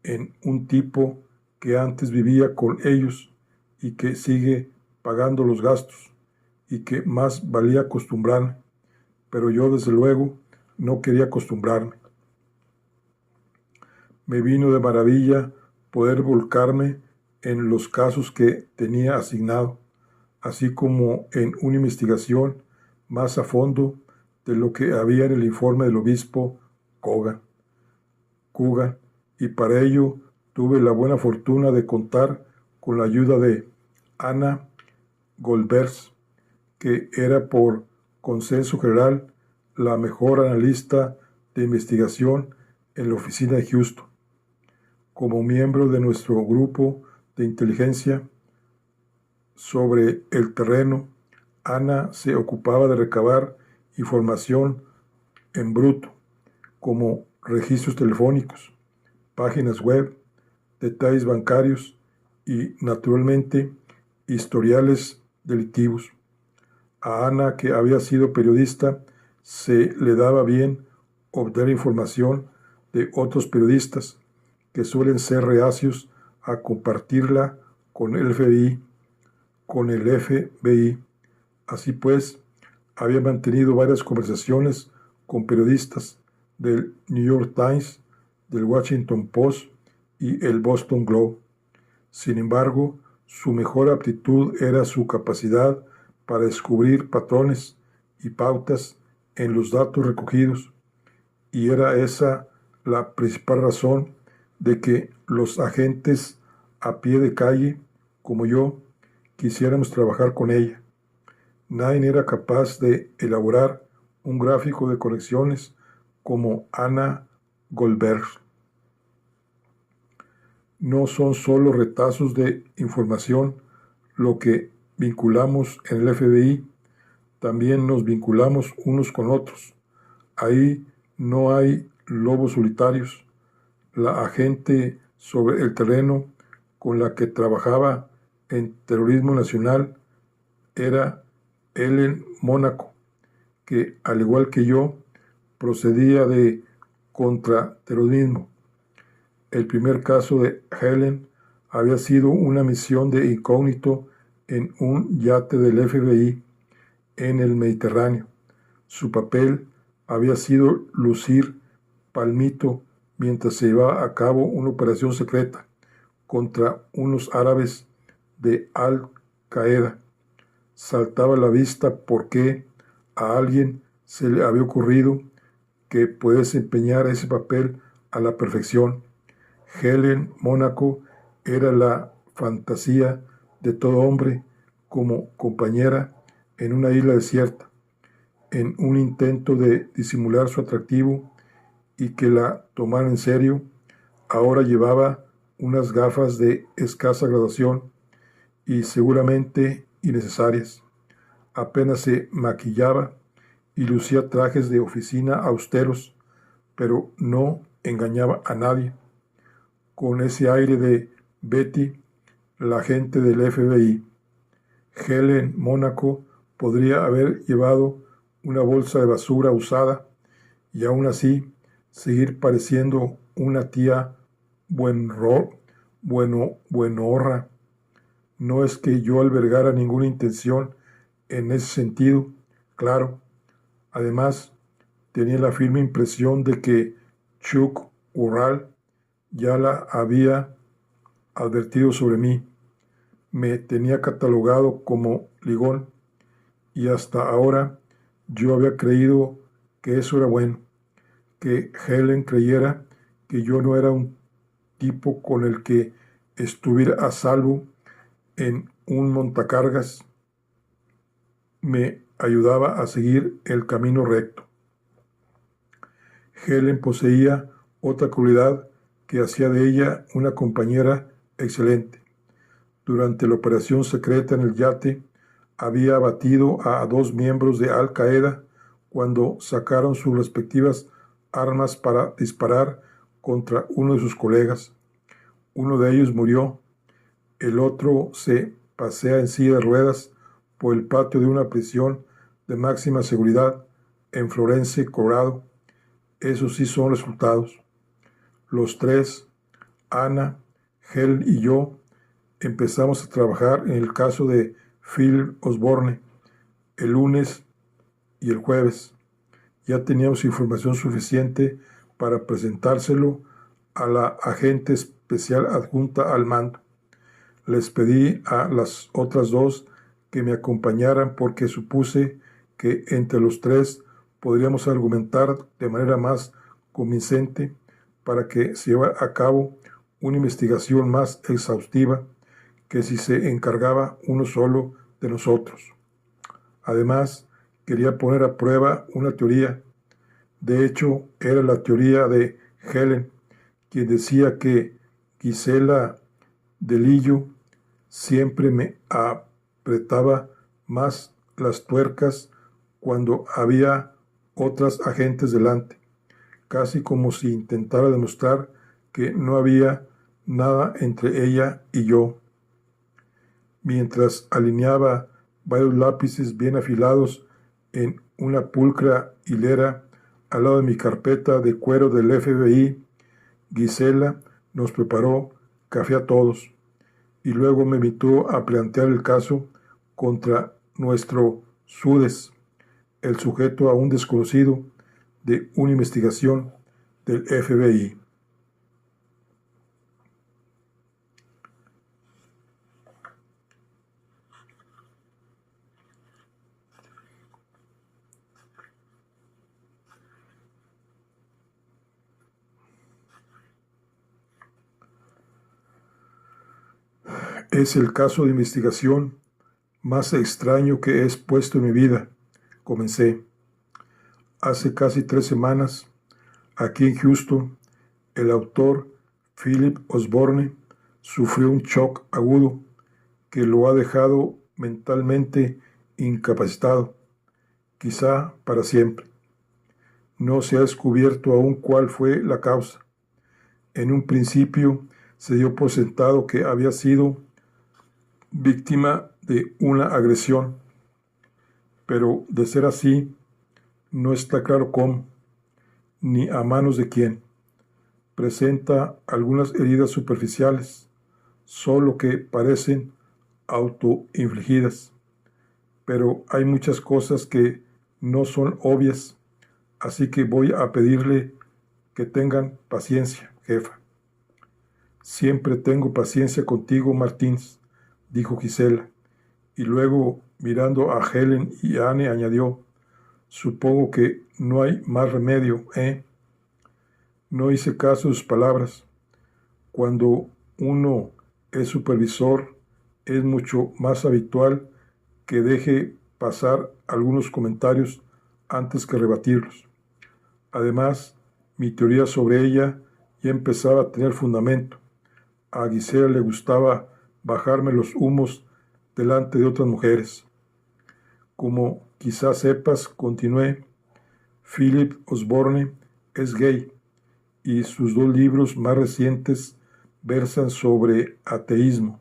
en un tipo que antes vivía con ellos y que sigue pagando los gastos, y que más valía acostumbrarme, pero yo desde luego no quería acostumbrarme. Me vino de maravilla poder volcarme en los casos que tenía asignado, así como en una investigación más a fondo de lo que había en el informe del obispo Coogan, y para ello tuve la buena fortuna de contar con la ayuda de Anna Goldberg, que era por consenso general la mejor analista de investigación en la oficina de Houston. Como miembro de nuestro grupo de inteligencia sobre el terreno, Ana se ocupaba de recabar información en bruto, como registros telefónicos, páginas web, detalles bancarios y, naturalmente, historiales delictivos. A Ana, que había sido periodista, se le daba bien obtener información de otros periodistas que suelen ser reacios a compartirla con el FBI. Así pues, había mantenido varias conversaciones con periodistas del New York Times, del Washington Post y el Boston Globe. Sin embargo, su mejor aptitud era su capacidad para descubrir patrones y pautas en los datos recogidos, y era esa la principal razón de que los agentes a pie de calle, como yo, quisiéramos trabajar con ella. Nadie era capaz de elaborar un gráfico de conexiones como Anna Goldberg. No son solo retazos de información lo que vinculamos en el FBI, también nos vinculamos unos con otros. Ahí no hay lobos solitarios. La agente sobre el terreno con la que trabajaba en terrorismo nacional era Helen Mónaco, que al igual que yo procedía de contraterrorismo. El primer caso de Helen había sido una misión de incógnito en un yate del FBI en el Mediterráneo. Su papel había sido lucir palmito mientras se llevaba a cabo una operación secreta contra unos árabes de Al-Qaeda. Saltaba a la vista porque a alguien se le había ocurrido que puede desempeñar ese papel a la perfección. Helen Mónaco era la fantasía de todo hombre como compañera en una isla desierta, en un intento de disimular su atractivo y que la tomaran en serio. Ahora llevaba unas gafas de escasa graduación y seguramente innecesarias. Apenas se maquillaba y lucía trajes de oficina austeros, pero no engañaba a nadie. Con ese aire de Betty, la agente del FBI. Helen Mónaco podría haber llevado una bolsa de basura usada y aún así seguir pareciendo una tía buenorra. No es que yo albergara ninguna intención en ese sentido, claro. Además, tenía la firme impresión de que Chuck Urral ya la había advertido sobre mí. Me tenía catalogado como ligón y hasta ahora yo había creído que eso era bueno, que Helen creyera que yo no era un tipo con el que estuviera a salvo en un montacargas. Me ayudaba a seguir el camino recto. Helen poseía otra cualidad que hacía de ella una compañera excelente. Durante la operación secreta en el yate, había abatido a 2 miembros de Al-Qaeda cuando sacaron sus respectivas armas para disparar contra uno de sus colegas. Uno de ellos murió, el otro se pasea en silla de ruedas por el patio de una prisión de máxima seguridad en Florence, Colorado. Esos sí son resultados. Los tres, Ana, Helen y yo, empezamos a trabajar en el caso de Phil Osborne el lunes y el jueves. Ya teníamos información suficiente para presentárselo a la agente especial adjunta al mando. Les pedí a las otras 2 que me acompañaran porque supuse que entre los 3 podríamos argumentar de manera más convincente para que se llevara a cabo una investigación más exhaustiva que si se encargaba uno solo de nosotros. Además, quería poner a prueba una teoría. De hecho, era la teoría de Helen, quien decía que Gisela Delillo siempre me apretaba más las tuercas cuando había otras agentes delante, casi como si intentara demostrar que no había nada entre ella y yo. Mientras alineaba varios lápices bien afilados en una pulcra hilera al lado de mi carpeta de cuero del FBI, Gisela nos preparó café a todos y luego me invitó a plantear el caso contra nuestro Sudes, el sujeto aún desconocido de una investigación del FBI. Es el caso de investigación más extraño que he expuesto en mi vida. Comencé. Hace casi 3 semanas, aquí en Houston, el autor Philip Osborne sufrió un shock agudo que lo ha dejado mentalmente incapacitado. quizá para siempre. No se ha descubierto aún cuál fue la causa. En un principio se dio por sentado que había sido víctima de una agresión, pero de ser así, no está claro cómo, ni a manos de quién. Presenta algunas heridas superficiales, solo que parecen autoinfligidas, pero hay muchas cosas que no son obvias, así que voy a pedirle que tengan paciencia, jefa. Siempre tengo paciencia contigo, Martins, dijo Gisela, y luego, mirando a Helen y a Anne, añadió, supongo que no hay más remedio, ¿eh? No hice caso de sus palabras. Cuando uno es supervisor, es mucho más habitual que deje pasar algunos comentarios antes que rebatirlos. Además, mi teoría sobre ella ya empezaba a tener fundamento. A Gisela le gustaba bajarme los humos delante de otras mujeres. Como quizás sepas, continué, Philip Osborne es gay y sus 2 libros más recientes versan sobre ateísmo.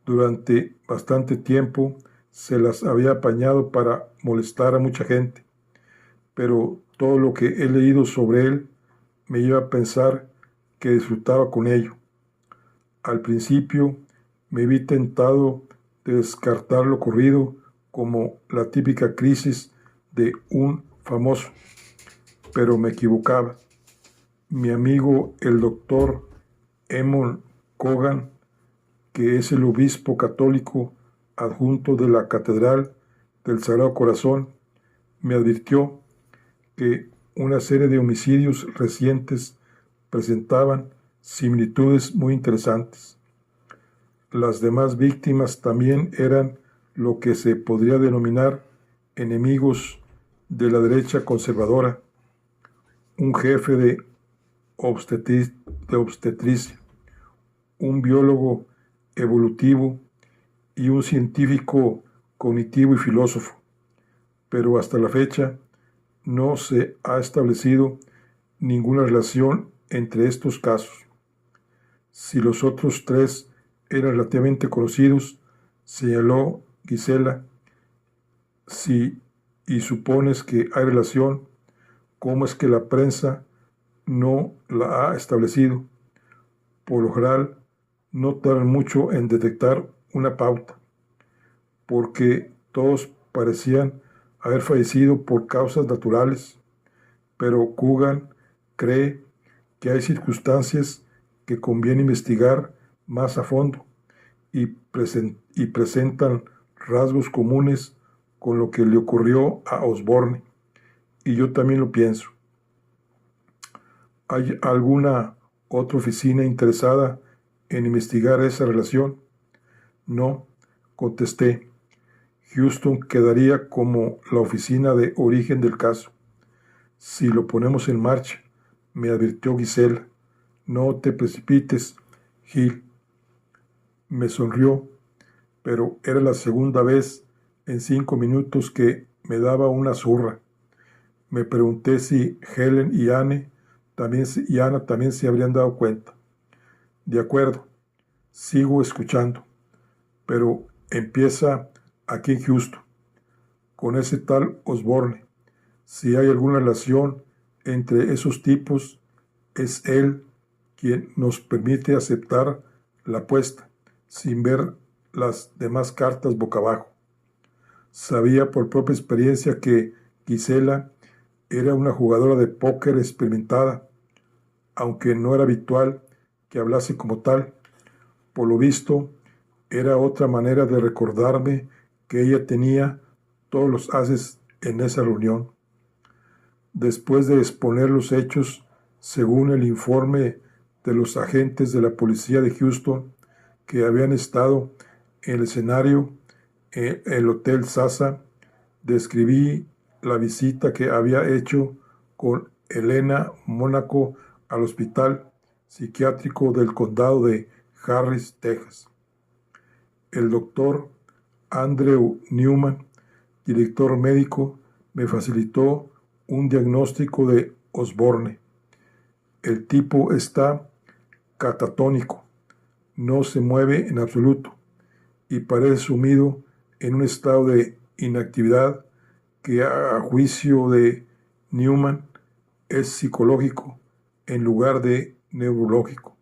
Durante bastante tiempo se las había apañado para molestar a mucha gente, pero todo lo que he leído sobre él me lleva a pensar que disfrutaba con ello. Al principio me vi tentado de descartar lo ocurrido como la típica crisis de un famoso, pero me equivocaba. Mi amigo el doctor Eamon Cogan, que es el obispo católico adjunto de la Catedral del Sagrado Corazón, me advirtió que una serie de homicidios recientes presentaban similitudes muy interesantes. Las demás víctimas también eran lo que se podría denominar enemigos de la derecha conservadora, un jefe de obstetricia, un biólogo evolutivo y un científico cognitivo y filósofo, pero hasta la fecha no se ha establecido ninguna relación entre estos casos. Si los otros 3 eran relativamente conocidos, señaló Gisela, y supones que hay relación, ¿cómo es que la prensa no la ha establecido? Por lo general, no tardan mucho en detectar una pauta, porque todos parecían haber fallecido por causas naturales, pero Coogan cree que hay circunstancias que conviene investigar más a fondo y presentan rasgos comunes con lo que le ocurrió a Osborne, y yo también lo pienso. ¿Hay alguna otra oficina interesada en investigar esa relación? No, contesté. Houston quedaría como la oficina de origen del caso. Si lo ponemos en marcha, me advirtió Gisela. No te precipites, Gil. Me sonrió, pero era la segunda vez en 5 minutos que me daba una zurra. Me pregunté si Helen y Anne y Ana también se habrían dado cuenta. De acuerdo, sigo escuchando, pero empieza aquí en Houston, con ese tal Osborne. Si hay alguna relación entre esos tipos, es él quien nos permite aceptar la apuesta, sin ver las demás cartas boca abajo. Sabía por propia experiencia que Gisela era una jugadora de póker experimentada, aunque no era habitual que hablase como tal. Por lo visto, era otra manera de recordarme que ella tenía todos los ases en esa reunión. Después de exponer los hechos, según el informe de los agentes de la policía de Houston que habían estado en el escenario en el Hotel Sasa, describí la visita que había hecho con Elena Mónaco al hospital psiquiátrico del condado de Harris, Texas. El doctor Andrew Newman, director médico, me facilitó un diagnóstico de Osborne. El tipo está catatónico, no se mueve en absoluto y parece sumido en un estado de inactividad que a juicio de Newman es psicológico en lugar de neurológico.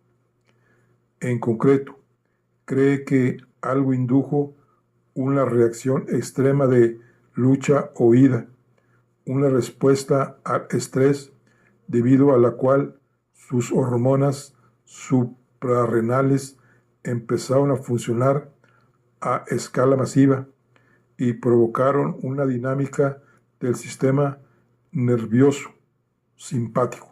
En concreto, cree que algo indujo una reacción extrema de lucha o huida, una respuesta al estrés debido a la cual sus hormonas suprarrenales empezaron a funcionar a escala masiva y provocaron una dinámica del sistema nervioso simpático.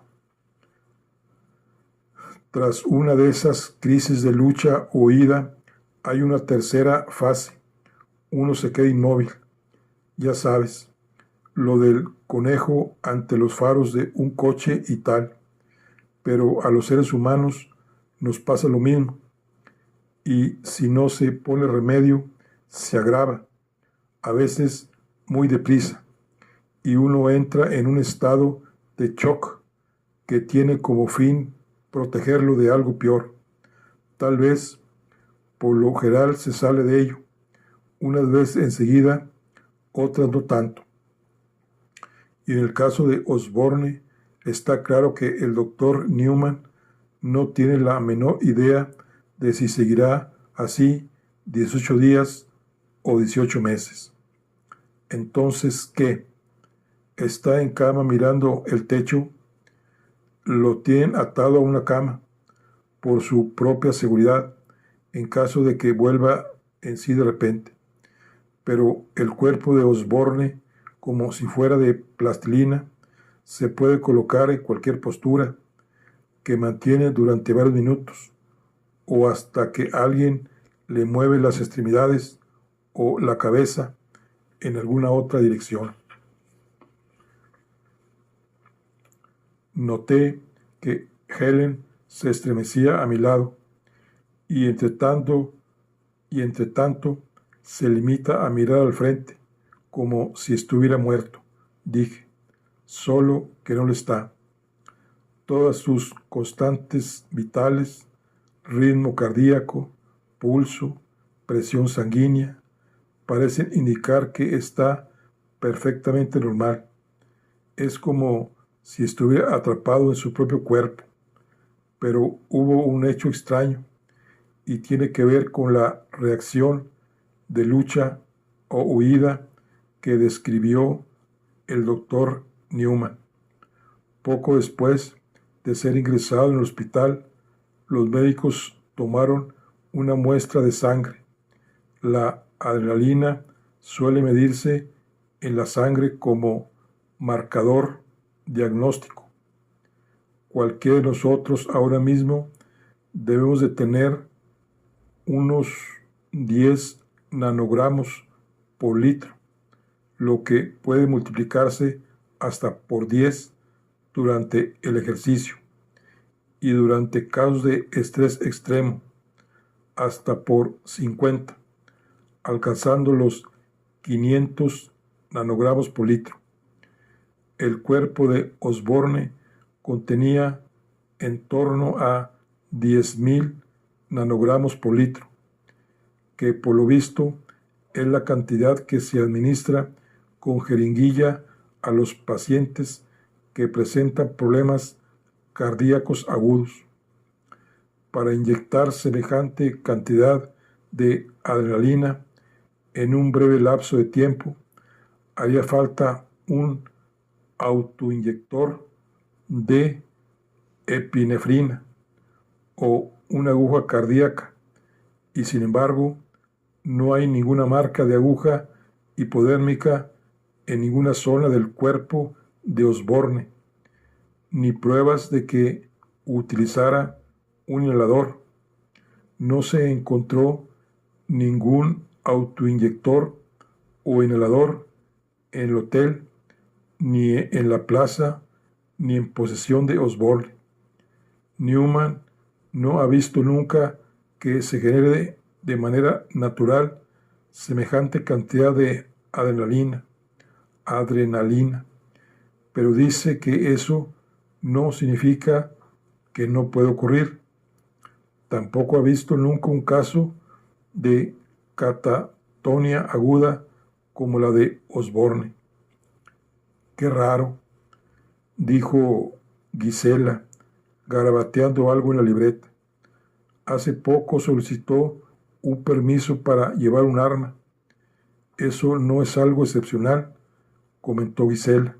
Tras una de esas crisis de lucha o huida, hay una tercera fase. Uno se queda inmóvil. Ya sabes, lo del conejo ante los faros de un coche y tal. Pero a los seres humanos nos pasa lo mismo. Y si no se pone remedio, se agrava, a veces muy deprisa, y uno entra en un estado de shock que tiene como fin protegerlo de algo peor. Tal vez, por lo general, se sale de ello, unas veces enseguida, otras no tanto. Y en el caso de Osborne, está claro que el doctor Newman no tiene la menor idea de si seguirá así 18 días o 18 meses. Entonces, ¿qué? Está en cama mirando el techo, lo tienen atado a una cama por su propia seguridad en caso de que vuelva en sí de repente. Pero el cuerpo de Osborne, como si fuera de plastilina, se puede colocar en cualquier postura que mantiene durante varios minutos o hasta que alguien le mueve las extremidades o la cabeza en alguna otra dirección. Noté que Helen se estremecía a mi lado y entre tanto se limita a mirar al frente como si estuviera muerto. Dije, solo que no lo está. Todas sus constantes vitales, ritmo cardíaco, pulso, presión sanguínea, parecen indicar que está perfectamente normal. Es como si estuviera atrapado en su propio cuerpo. Pero hubo un hecho extraño y tiene que ver con la reacción de lucha o huida que describió el doctor Newman. Poco después de ser ingresado en el hospital, los médicos tomaron una muestra de sangre. La adrenalina suele medirse en la sangre como marcador diagnóstico. Cualquiera de nosotros ahora mismo debemos de tener unos 10 nanogramos por litro, lo que puede multiplicarse hasta por 10 durante el ejercicio y durante casos de estrés extremo hasta por 50, alcanzando los 500 nanogramos por litro. El cuerpo de Osborne contenía en torno a 10.000 nanogramos por litro, que por lo visto es la cantidad que se administra con jeringuilla a los pacientes que presentan problemas cardíacos agudos. Para inyectar semejante cantidad de adrenalina en un breve lapso de tiempo, haría falta un autoinyector de epinefrina o una aguja cardíaca, y sin embargo no hay ninguna marca de aguja hipodérmica en ninguna zona del cuerpo de Osborne, ni pruebas de que utilizara un inhalador. No se encontró ningún autoinyector o inhalador en el hotel, ni en la plaza, ni en posesión de Osborne. Newman no ha visto nunca que se genere de manera natural semejante cantidad de adrenalina, adrenalina, pero dice que eso no significa que no puede ocurrir. Tampoco ha visto nunca un caso de catatonia aguda como la de Osborne. Qué raro, dijo Gisela, garabateando algo en la libreta. Hace poco solicitó un permiso para llevar un arma. Eso no es algo excepcional, comentó Gisela,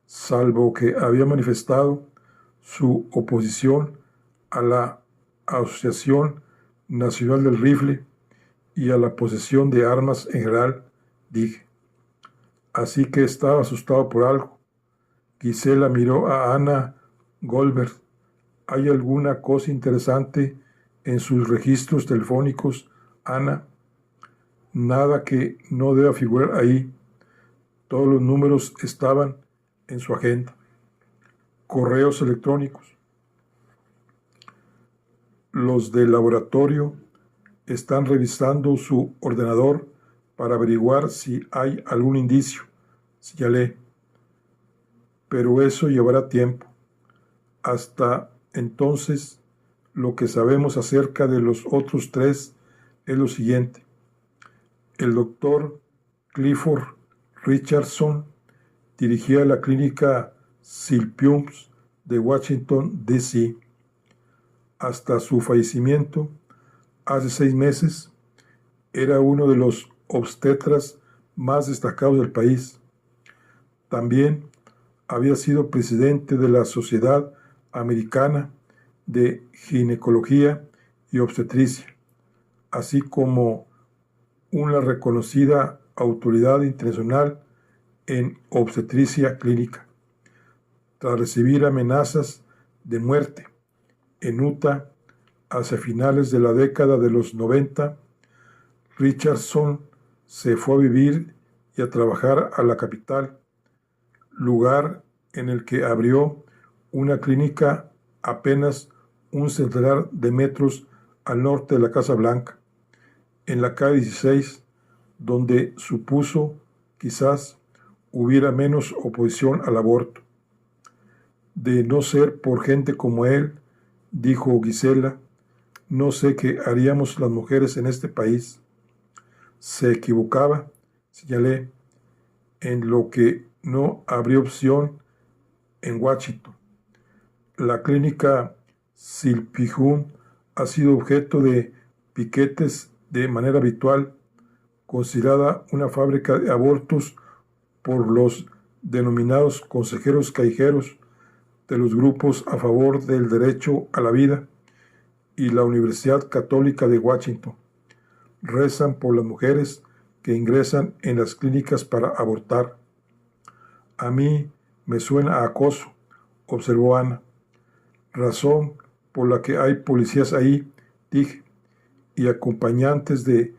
salvo que había manifestado su oposición a la Asociación Nacional del Rifle y a la posesión de armas en general, dije. Así que estaba asustado por algo. Gisela miró a Ana Goldberg. ¿Hay alguna cosa interesante en sus registros telefónicos, Ana? Nada que no deba figurar ahí. Todos los números estaban en su agenda. Correos electrónicos. Los del laboratorio están revisando su ordenador para averiguar si hay algún indicio, señalé. Pero eso llevará tiempo. Hasta entonces, lo que sabemos acerca de los otros tres es lo siguiente. El doctor Clifford Richardson dirigía la clínica Silpiums de Washington, D.C. Hasta su fallecimiento, hace 6 meses, era uno de los obstetras más destacados del país. También había sido presidente de la Sociedad Americana de Ginecología y Obstetricia, así como una reconocida autoridad internacional en obstetricia clínica. Tras recibir amenazas de muerte en Utah hacia finales de la década de los 90, Richardson se fue a vivir y a trabajar a la capital, lugar en el que abrió una clínica apenas un centenar de metros al norte de la Casa Blanca, en la calle 16, donde supuso quizás hubiera menos oposición al aborto. De no ser por gente como él, dijo Gisela, no sé qué haríamos las mujeres en este país. Se equivocaba, señalé, en lo que no habría opción en Washington. La clínica Silpihum ha sido objeto de piquetes de manera habitual, considerada una fábrica de abortos por los denominados consejeros callejeros de los grupos a favor del derecho a la vida y la Universidad Católica de Washington. Rezan por las mujeres que ingresan en las clínicas para abortar. A mí me suena a acoso, observó Ana. Razón por la que hay policías ahí, dije, y acompañantes de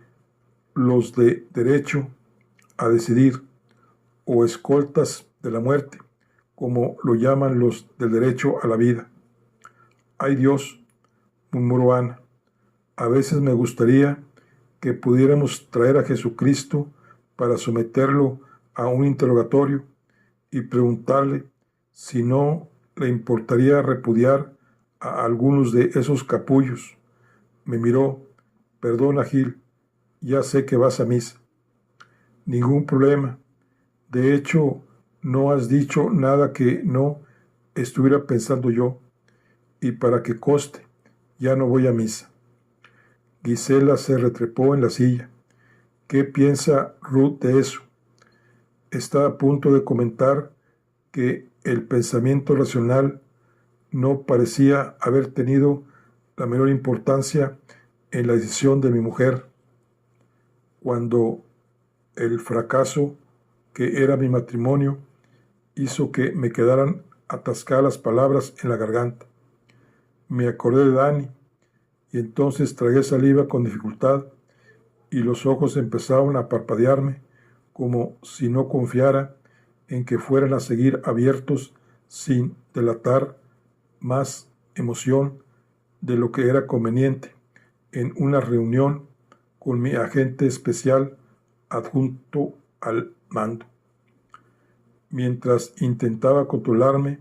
los de derecho a decidir, o escoltas de la muerte, como lo llaman los del derecho a la vida. Ay Dios, murmuró Ana, a veces me gustaría que pudiéramos traer a Jesucristo para someterlo a un interrogatorio y preguntarle si no le importaría repudiar a algunos de esos capullos. Me miró. Perdona, Gil, ya sé que vas a misa. Ningún problema. De hecho, no has dicho nada que no estuviera pensando yo. Y para que conste, ya no voy a misa. Gisela se retrepó en la silla. ¿Qué piensa Ruth de eso? Está a punto de comentar que el pensamiento racional no parecía haber tenido la menor importancia en la decisión de mi mujer, cuando el fracaso que era mi matrimonio hizo que me quedaran atascadas las palabras en la garganta. Me acordé de Dani y entonces tragué saliva con dificultad y los ojos empezaron a parpadearme como si no confiara en que fueran a seguir abiertos sin delatar más emoción de lo que era conveniente en una reunión con mi agente especial adjunto al mando. Mientras intentaba controlarme,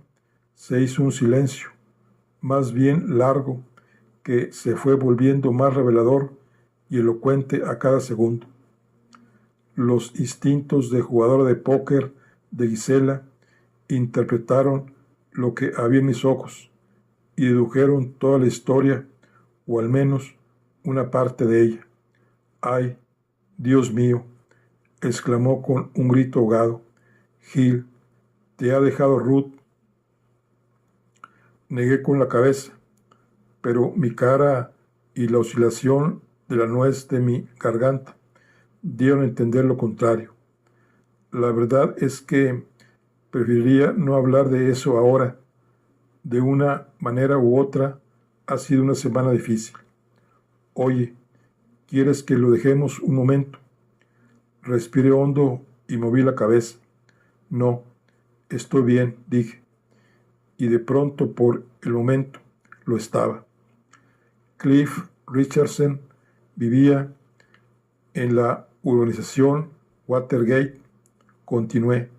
se hizo un silencio, más bien largo, que se fue volviendo más revelador y elocuente a cada segundo. Los instintos de jugadora de póker de Gisela interpretaron lo que había en mis ojos y dedujeron toda la historia, o al menos una parte de ella. ¡Ay, Dios mío!, exclamó con un grito ahogado. Gil, ¿te ha dejado Ruth? Negué con la cabeza, pero mi cara y la oscilación de la nuez de mi garganta dieron a entender lo contrario. La verdad es que preferiría no hablar de eso ahora. De una manera u otra, ha sido una semana difícil. Oye, ¿quieres que lo dejemos un momento? Respiré hondo y moví la cabeza. No, estoy bien, dije. Y de pronto, por el momento, lo estaba. Cliff Richardson vivía en la urbanización Watergate. Continué.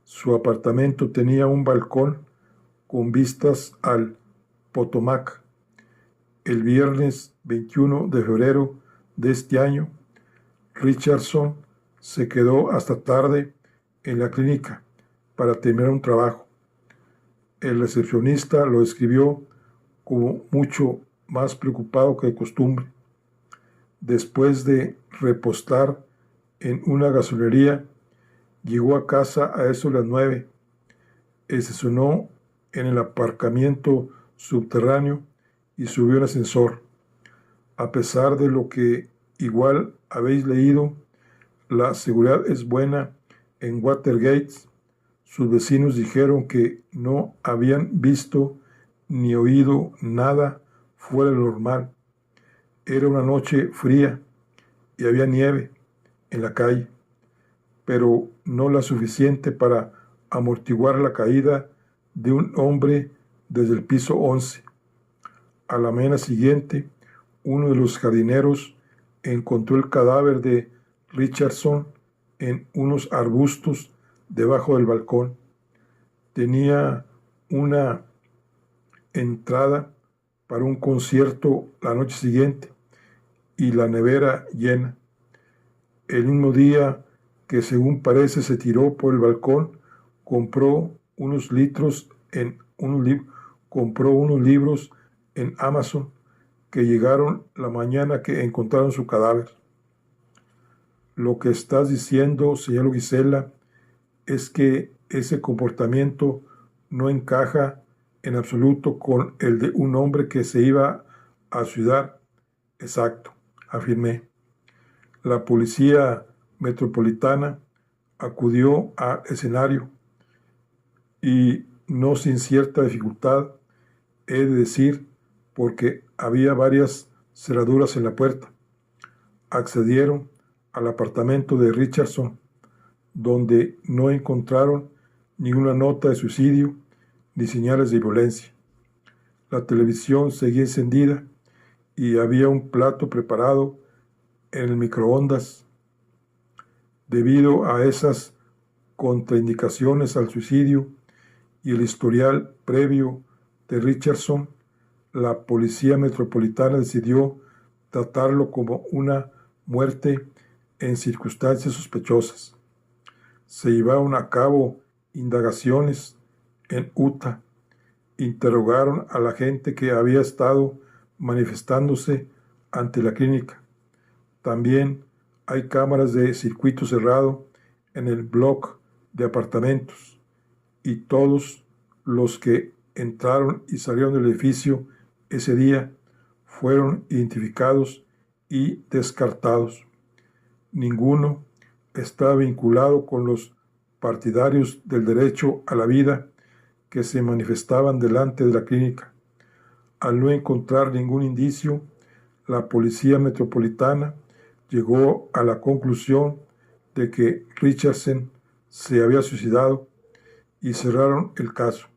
Su apartamento tenía un balcón con vistas al Potomac. El viernes 21 de febrero de este año, Richardson se quedó hasta tarde en la clínica para terminar un trabajo. El recepcionista lo describió como mucho más preocupado que de costumbre. Después de repostar en una gasolinería, llegó a casa a eso de las 9. Estacionó en el aparcamiento subterráneo y subió en ascensor. A pesar de lo que igual habéis leído, la seguridad es buena en Watergate. Sus vecinos dijeron que no habían visto ni oído nada fuera de lo normal. Era una noche fría y había nieve en la calle, pero no la suficiente para amortiguar la caída de un hombre desde el piso 11. A la mañana siguiente, uno de los jardineros encontró el cadáver de Richardson en unos arbustos debajo del balcón. Tenía una entrada para un concierto la noche siguiente y la nevera llena. El mismo día que, según parece, se tiró por el balcón, compró unos libros en Amazon que llegaron la mañana que encontraron su cadáver. Lo que estás diciendo, señor Gisela, es que ese comportamiento no encaja en absoluto con el de un hombre que se iba a suicidar. Exacto, afirmé. La policía metropolitana acudió al escenario y, no sin cierta dificultad, he de decir, porque había varias cerraduras en la puerta, accedieron al apartamento de Richardson, donde no encontraron ninguna nota de suicidio ni señales de violencia. La televisión seguía encendida y había un plato preparado en el microondas. Debido a esas contraindicaciones al suicidio y el historial previo de Richardson, la policía metropolitana decidió tratarlo como una muerte en circunstancias sospechosas. Se llevaron a cabo indagaciones en Utah. Interrogaron a la gente que había estado manifestándose ante la clínica. También hay cámaras de circuito cerrado en el bloque de apartamentos y todos los que entraron y salieron del edificio ese día fueron identificados y descartados. Ninguno está vinculado con los partidarios del derecho a la vida que se manifestaban delante de la clínica. Al no encontrar ningún indicio, la policía metropolitana llegó a la conclusión de que Richardson se había suicidado y cerraron el caso.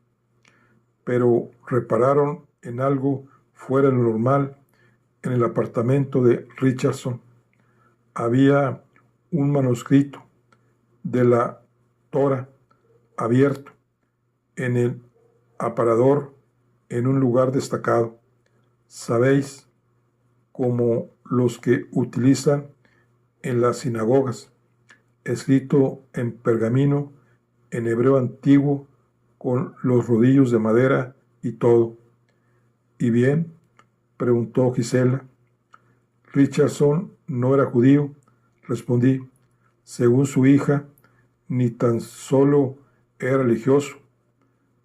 Pero repararon en algo fuera de lo normal en el apartamento de Richardson. Había un manuscrito de la Torá abierto, en el aparador, en un lugar destacado. Sabéis, como los que utilizan en las sinagogas, escrito en pergamino, en hebreo antiguo, con los rodillos de madera y todo. ¿Y bien?, preguntó Gisela. Richardson no era judío, respondí. Según su hija, ni tan solo era religioso.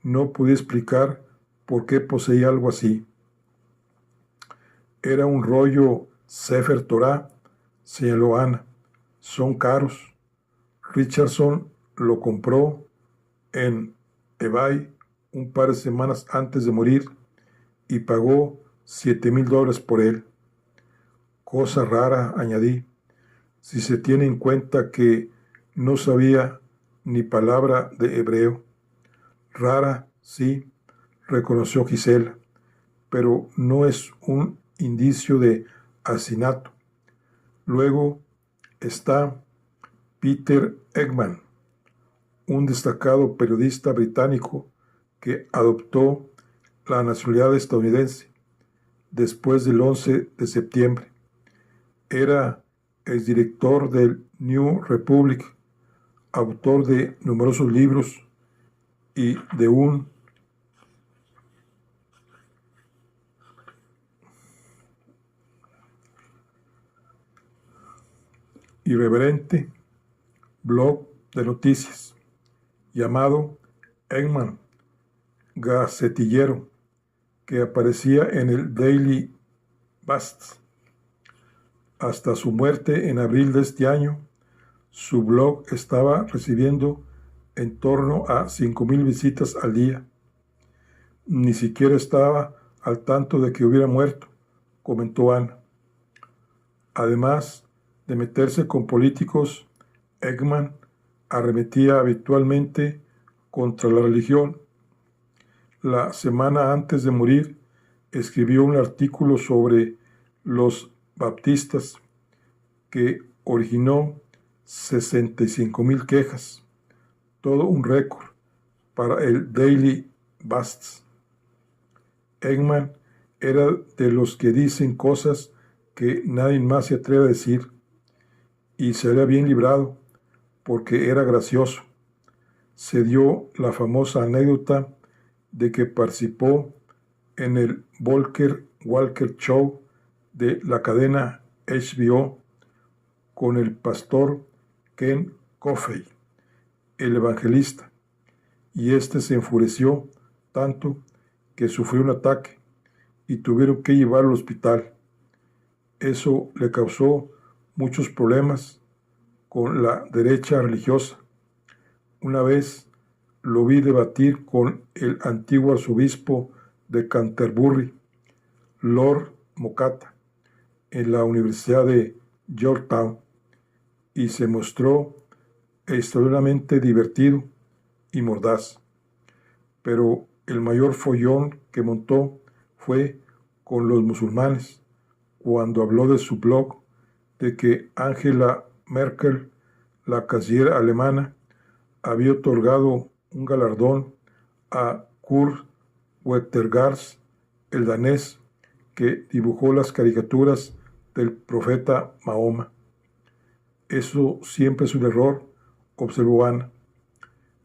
No pude explicar por qué poseía algo así. Era un rollo Sefer Torah, señaló Ana. Son caros. Richardson lo compró en eBay un par de semanas antes de morir y pagó $7,000 por él. Cosa rara, añadí, si se tiene en cuenta que no sabía ni palabra de hebreo. Rara, sí, reconoció Gisela, pero no es un indicio de asesinato. Luego está Peter Eggman, un destacado periodista británico que adoptó la nacionalidad estadounidense después del 11 de septiembre. Era exdirector del New Republic, autor de numerosos libros y de un irreverente blog de noticias llamado Eggman Gacetillero, que aparecía en el Daily Beast. Hasta su muerte en abril de este año, su blog estaba recibiendo en torno a 5,000 visitas al día. Ni siquiera estaba al tanto de que hubiera muerto, comentó Ana. Además de meterse con políticos, Eggman arremetía habitualmente contra la religión. La semana antes de morir, escribió un artículo sobre los baptistas que originó 65,000 quejas, todo un récord para el Daily Beast. Eggman era de los que dicen cosas que nadie más se atreve a decir, y se había bien librado porque era gracioso. Se dio la famosa anécdota de que participó en el Volker Walker Show de la cadena HBO con el pastor Ken Coffey, el evangelista, y este se enfureció tanto que sufrió un ataque y tuvieron que llevarlo al hospital. Eso le causó muchos problemas con la derecha religiosa. Una vez lo vi debatir con el antiguo arzobispo de Canterbury, Lord Mokata, en la Universidad de Georgetown, y se mostró extraordinariamente divertido y mordaz. Pero el mayor follón que montó fue con los musulmanes, cuando habló de su blog, de que Angela Merkel, la canciller alemana, había otorgado un galardón a Kurt Wettergars, el danés que dibujó las caricaturas del profeta Mahoma. Eso siempre es un error, observó Ana.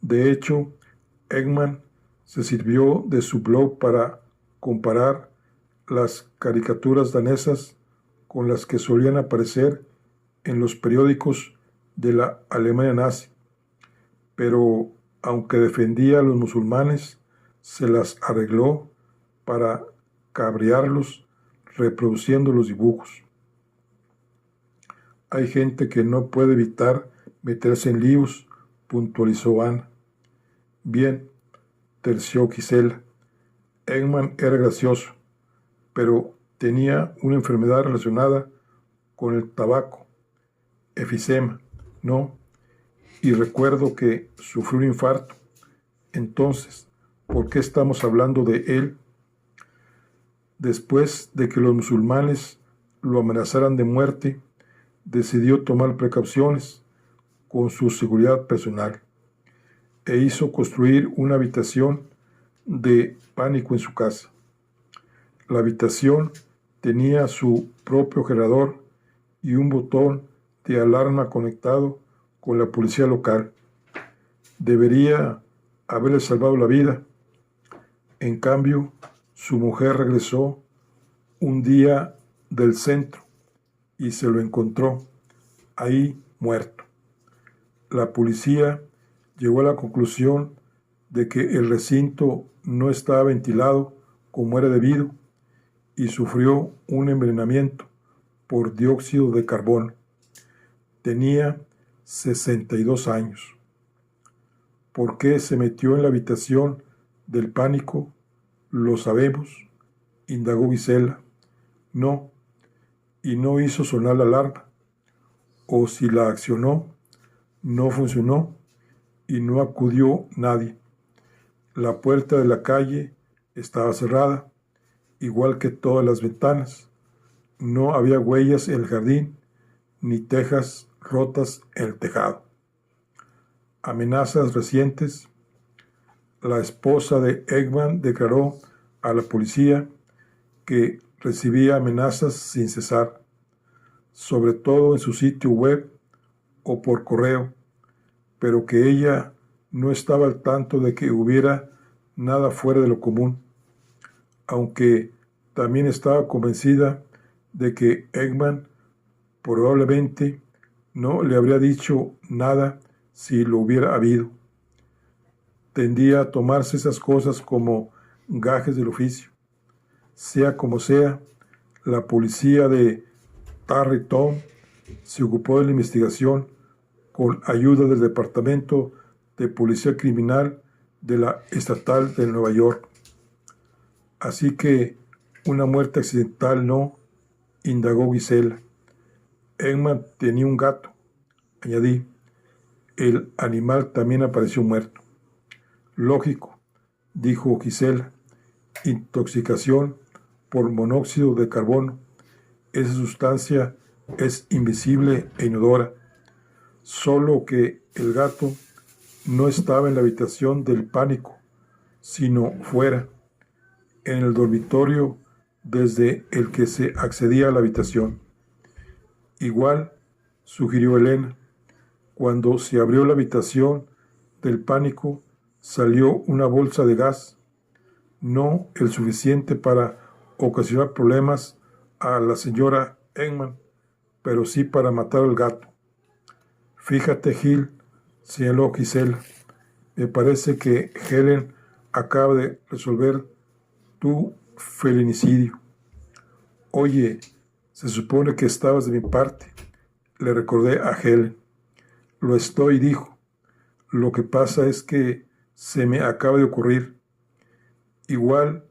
De hecho, Eggman se sirvió de su blog para comparar las caricaturas danesas con las que solían aparecer en los periódicos de la Alemania nazi, pero aunque defendía a los musulmanes, se las arregló para cabrearlos reproduciendo los dibujos. Hay gente que no puede evitar meterse en líos, puntualizó Ana. Bien, terció Gisela. Eggman era gracioso, pero tenía una enfermedad relacionada con el tabaco, efisema, ¿no? Y recuerdo que sufrió un infarto. Entonces, ¿por qué estamos hablando de él? Después de que los musulmanes lo amenazaran de muerte, decidió tomar precauciones con su seguridad personal. e hizo construir una habitación de pánico en su casa. La habitación tenía su propio generador y un botón de alarma conectado con la policía local. Debería haberle salvado la vida. En cambio, su mujer regresó un día del centro y se lo encontró ahí muerto. La policía llegó a la conclusión de que el recinto no estaba ventilado como era debido y sufrió un envenenamiento por dióxido de carbono. Tenía 62 años. ¿Por qué se metió en la habitación del pánico? Lo sabemos, indagó Gisela. No, y no hizo sonar la alarma. O si la accionó, no funcionó y no acudió nadie. La puerta de la calle estaba cerrada, igual que todas las ventanas. No había huellas en el jardín, ni tejas rotas en el tejado. Amenazas recientes. La esposa de Eggman declaró a la policía que recibía amenazas sin cesar, sobre todo en su sitio web o por correo, pero que ella no estaba al tanto de que hubiera nada fuera de lo común, aunque también estaba convencida de que Eggman probablemente no le habría dicho nada si lo hubiera habido. Tendía a tomarse esas cosas como gajes del oficio. Sea como sea, la policía de Tarrytown se ocupó de la investigación con ayuda del Departamento de Policía Criminal de la Estatal de Nueva York. Así que una muerte accidental no, indagó Gisela. Eggman tenía un gato, añadí. El animal también apareció muerto. Lógico, dijo Gisela. Intoxicación por monóxido de carbono. Esa sustancia es invisible e inodora. Solo que el gato no estaba en la habitación del pánico, sino fuera, en el dormitorio desde el que se accedía a la habitación. Igual, sugirió Elena, cuando se abrió la habitación del pánico, salió una bolsa de gas, no el suficiente para ocasionar problemas a la señora Eggman, pero sí para matar al gato. Fíjate, Gil, señaló Gisela, me parece que Helen acaba de resolver tu felinicidio. Oye, se supone que estabas de mi parte, le recordé a Helen. Lo estoy, dijo. Lo que pasa es que se me acaba de ocurrir. Igual,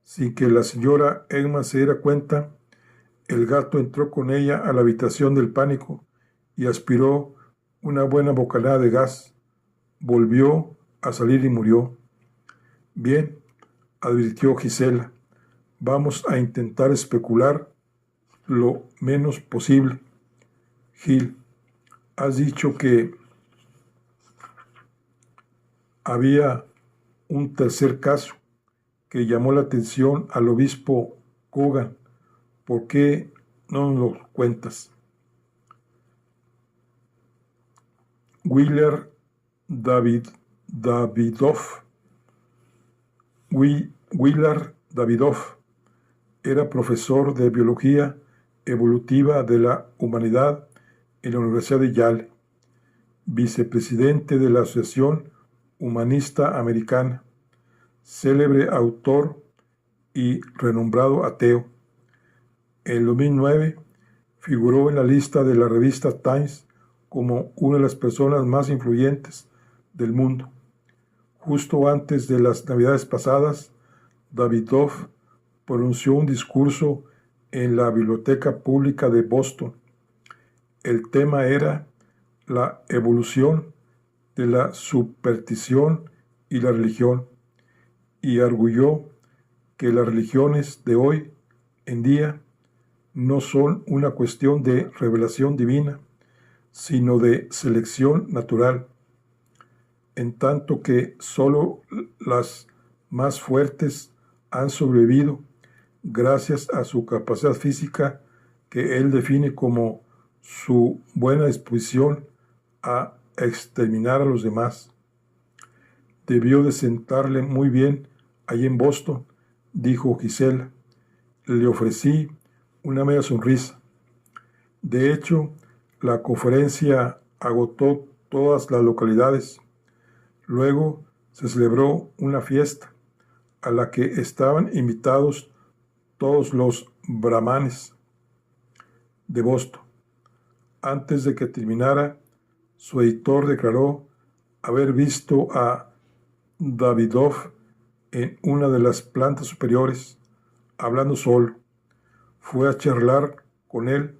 sin que la señora Eggman se diera cuenta, el gato entró con ella a la habitación del pánico y aspiró una buena bocanada de gas. Volvió a salir y murió. Bien, advirtió Gisela, vamos a intentar especular lo menos posible. Gil, has dicho que había un tercer caso que llamó la atención al obispo Coogan. ¿Por qué no nos lo cuentas? Willard Davidoff era profesor de biología evolutiva de la humanidad en la Universidad de Yale, vicepresidente de la Asociación Humanista Americana, célebre autor y renombrado ateo. En 2009 figuró en la lista de la revista Times como una de las personas más influyentes del mundo. Justo antes de las Navidades pasadas, Davidoff pronunció un discurso en la Biblioteca Pública de Boston. El tema era la evolución de la superstición y la religión, y arguyó que las religiones de hoy en día no son una cuestión de revelación divina, sino de selección natural. en tanto que solo las más fuertes han sobrevivido gracias a su capacidad física que él define como su buena disposición a exterminar a los demás. Debió de sentarle muy bien allí en Boston, dijo Gisela. Le ofrecí una media sonrisa. De hecho, la conferencia agotó todas las localidades. Luego se celebró una fiesta a la que estaban invitados todos los brahmanes de Boston. Antes de que terminara, su editor declaró haber visto a Davidoff en una de las plantas superiores, hablando solo. Fue a charlar con él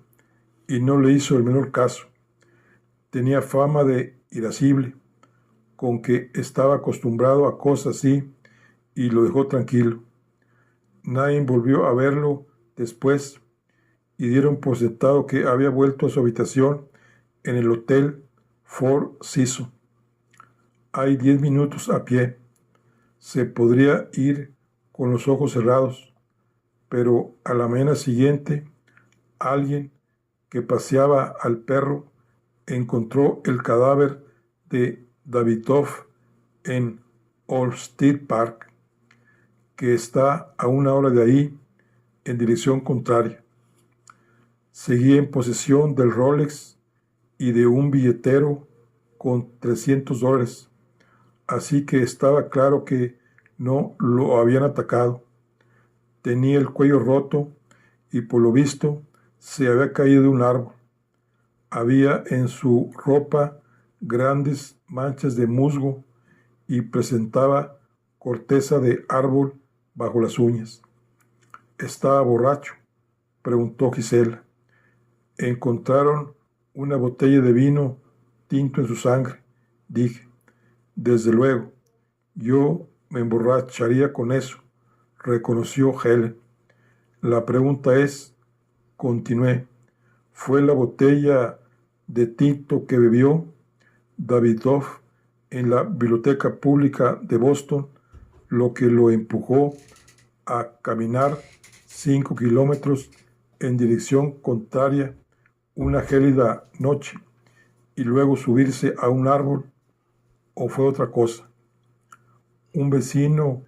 y no le hizo el menor caso. Tenía fama de irascible, con que estaba acostumbrado a cosas así, y lo dejó tranquilo. Nadie volvió a verlo después y dieron por sentado que había vuelto a su habitación en el Hotel Four Seasons. Hay 10 minutos a pie. Se podría ir con los ojos cerrados, pero a la mañana siguiente, alguien que paseaba al perro encontró el cadáver de Davidoff en Olmsted Park, que está a una hora de ahí, en dirección contraria. Seguía en posesión del Rolex y de un billetero con $300, así que estaba claro que no lo habían atacado. Tenía el cuello roto y por lo visto se había caído de un árbol. Había en su ropa grandes manchas de musgo y presentaba corteza de árbol bajo las uñas. ¿Estaba borracho?, preguntó Gisela. Encontraron una botella de vino tinto en su sangre, dije. Desde luego, yo me emborracharía con eso, reconoció Helen. La pregunta es, continué, ¿fue la botella de tinto que bebió Davidoff en la biblioteca pública de Boston lo que lo empujó a caminar 5 kilómetros en dirección contraria una gélida noche y luego subirse a un árbol, o fue otra cosa? Un vecino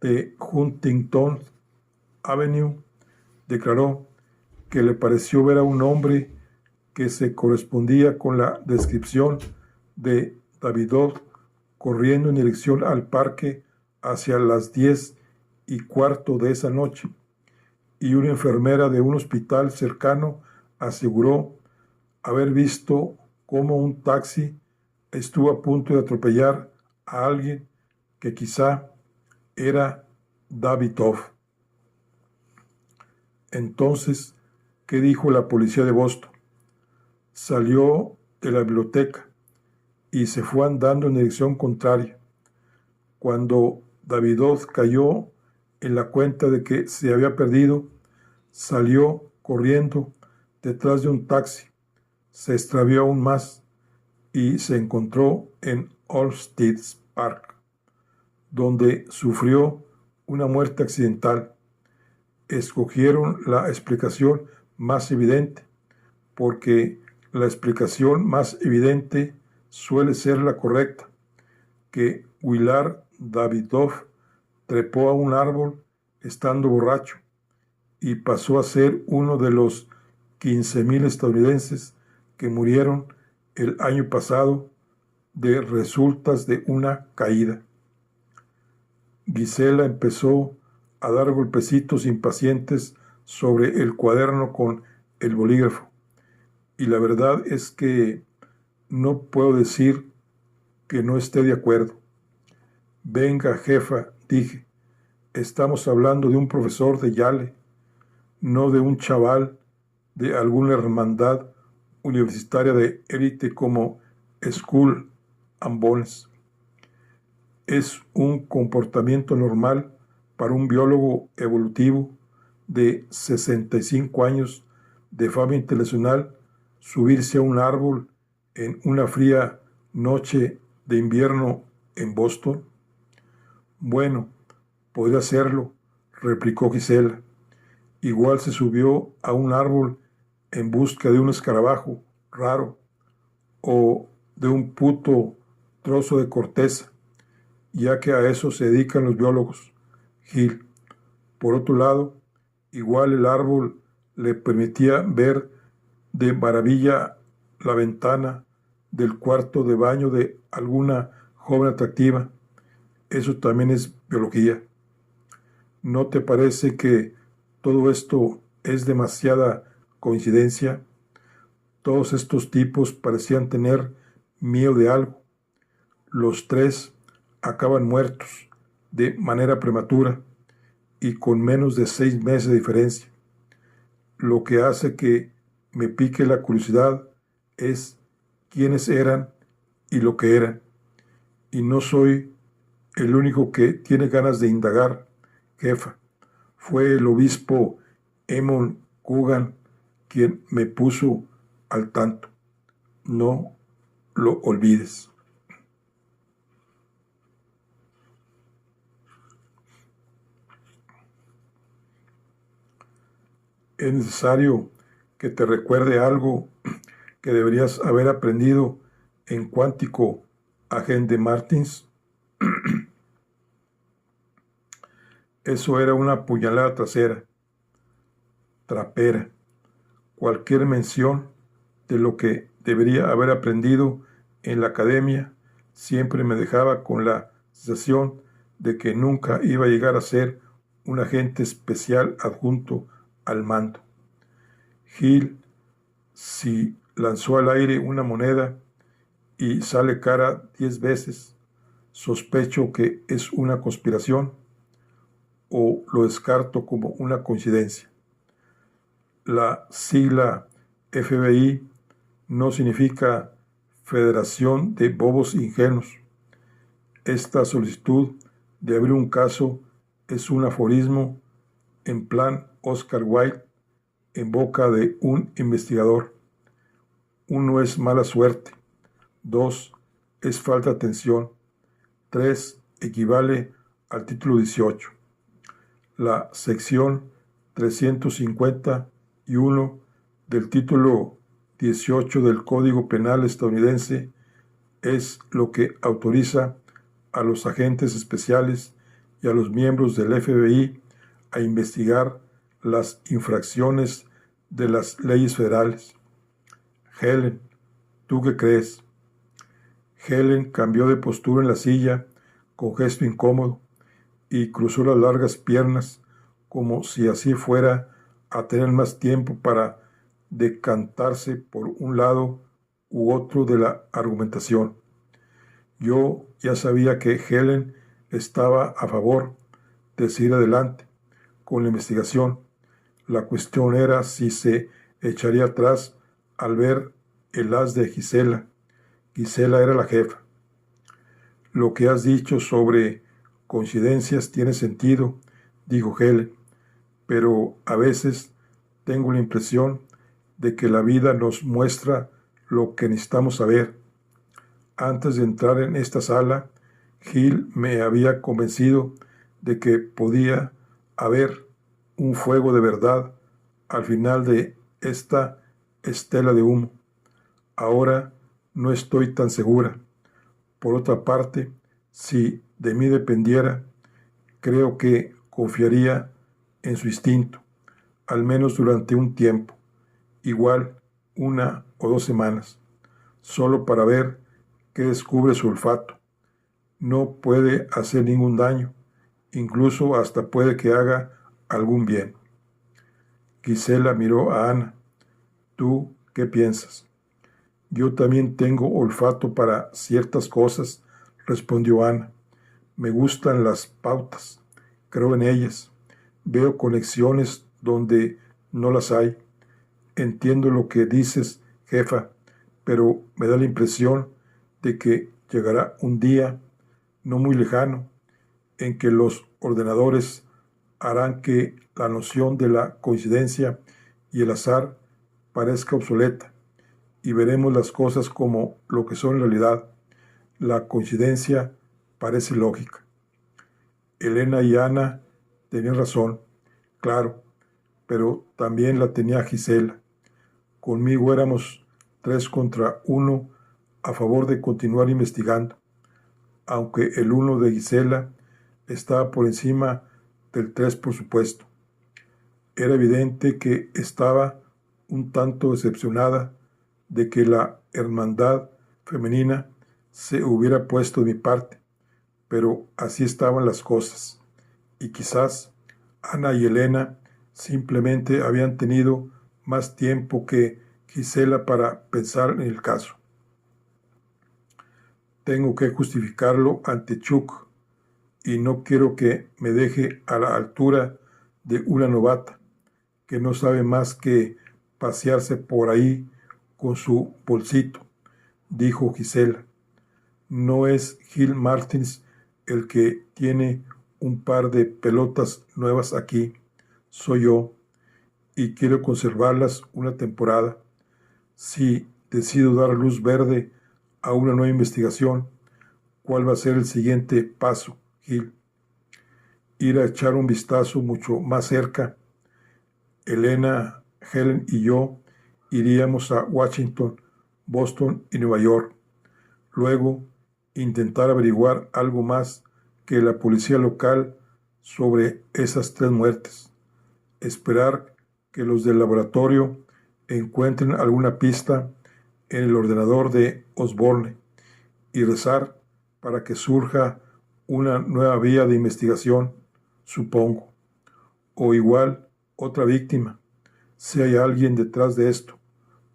de Huntington Avenue declaró que le pareció ver a un hombre que se correspondía con la descripción de Davidoff corriendo en dirección al parque hacia las 10:15 de esa noche, y una enfermera de un hospital cercano aseguró haber visto cómo un taxi estuvo a punto de atropellar a alguien que quizá era Davidoff. Entonces, ¿qué dijo la policía de Boston? Salió de la biblioteca y se fue andando en dirección contraria. Cuando Davidoff cayó en la cuenta de que se había perdido, salió corriendo detrás de un taxi, se extravió aún más y se encontró en Olmsted Park, donde sufrió una muerte accidental. Escogieron la explicación más evidente, porque la explicación más evidente suele ser la correcta, que Willard Davidoff trepó a un árbol estando borracho y pasó a ser uno de los 15,000 estadounidenses que murieron el año pasado de resultas de una caída. Gisela empezó a dar golpecitos impacientes sobre el cuaderno con el bolígrafo, y la verdad es que no puedo decir que no esté de acuerdo. Venga, jefa, dije, estamos hablando de un profesor de Yale, no de un chaval de alguna hermandad universitaria de élite como Skull and Bones. Es un comportamiento normal para un biólogo evolutivo de 65 años de fama internacional subirse a un árbol en una fría noche de invierno en Boston? Bueno, podría hacerlo, replicó Gisela. Igual se subió a un árbol en busca de un escarabajo raro o de un puto trozo de corteza, ya que a eso se dedican los biólogos. Gil. Por otro lado, igual el árbol le permitía ver de maravilla la ventana del cuarto de baño de alguna joven atractiva. Eso también es biología. ¿No te parece que todo esto es demasiada coincidencia? Todos estos tipos parecían tener miedo de algo. Los tres acaban muertos de manera prematura y con menos de 6 meses de diferencia. Lo que hace que me pique la curiosidad es quiénes eran y lo que eran. Y no soy el único que tiene ganas de indagar, jefa. Fue el obispo Eamon Coogan quien me puso al tanto. No lo olvides. Es necesario que te recuerde algo que deberías haber aprendido en Cuántico, agente Martins. Eso era una puñalada trasera, trapera. Cualquier mención de lo que debería haber aprendido en la academia siempre me dejaba con la sensación de que nunca iba a llegar a ser un agente especial adjunto al mando. Gil, si lanzó al aire una moneda y sale cara 10 veces, sospecho que es una conspiración o lo descarto como una coincidencia. La sigla FBI no significa Federación de Bobos Ingenuos. Esta solicitud de abrir un caso es un aforismo en plan Oscar Wilde en boca de un investigador. 1 es mala suerte. 2 es falta de atención. 3 equivale al título 18. La sección 351 del título 18 del Código Penal estadounidense es lo que autoriza a los agentes especiales y a los miembros del FBI a investigar las infracciones de las leyes federales. Helen, ¿tú qué crees? Helen cambió de postura en la silla con gesto incómodo y cruzó las largas piernas como si así fuera a tener más tiempo para decantarse por un lado u otro de la argumentación. Yo ya sabía que Helen estaba a favor de seguir adelante con la investigación. La cuestión era si se echaría atrás al ver el as de Gisela. Gisela era la jefa. Lo que has dicho sobre coincidencias tiene sentido, dijo Helen, pero a veces tengo la impresión de que la vida nos muestra lo que necesitamos saber. Antes de entrar en esta sala, Gil me había convencido de que podía haber un fuego de verdad al final de esta estela de humo. Ahora no estoy tan segura. Por otra parte, si de mí dependiera, creo que confiaría en su instinto, al menos durante un tiempo, igual 1 o 2 semanas, solo para ver qué descubre su olfato. No puede hacer ningún daño, incluso hasta puede que haga algún bien. Gisela miró a Ana. ¿Tú qué piensas? Yo también tengo olfato para ciertas cosas, respondió Ana. Me gustan las pautas, creo en ellas. Veo conexiones donde no las hay. Entiendo lo que dices, jefa, pero me da la impresión de que llegará un día, no muy lejano, en que los ordenadores harán que la noción de la coincidencia y el azar parezca obsoleta y veremos las cosas como lo que son en realidad. La coincidencia Parece lógica. Elena y Ana tenían razón, claro, pero también la tenía Gisela. Conmigo éramos 3 contra 1 a favor de continuar investigando, aunque el 1 de Gisela estaba por encima del 3, por supuesto. Era evidente que estaba un tanto decepcionada de que la hermandad femenina se hubiera puesto de mi parte, pero así estaban las cosas, y quizás Ana y Elena simplemente habían tenido más tiempo que Gisela para pensar en el caso. Tengo que justificarlo ante Chuck, y no quiero que me deje a la altura de una novata que no sabe más que pasearse por ahí con su bolsito, dijo Gisela. No es Gil Martins el que tiene un par de pelotas nuevas aquí, soy yo, y quiero conservarlas una temporada. Si decido dar luz verde a una nueva investigación, ¿cuál va a ser el siguiente paso, Gil? Ir a echar un vistazo mucho más cerca. Elena, Helen y yo iríamos a Washington, Boston y Nueva York. Luego, intentar averiguar algo más que la policía local sobre esas 3 muertes. Esperar que los del laboratorio encuentren alguna pista en el ordenador de Osborne y rezar para que surja una nueva vía de investigación, supongo. O igual otra víctima, si hay alguien detrás de esto.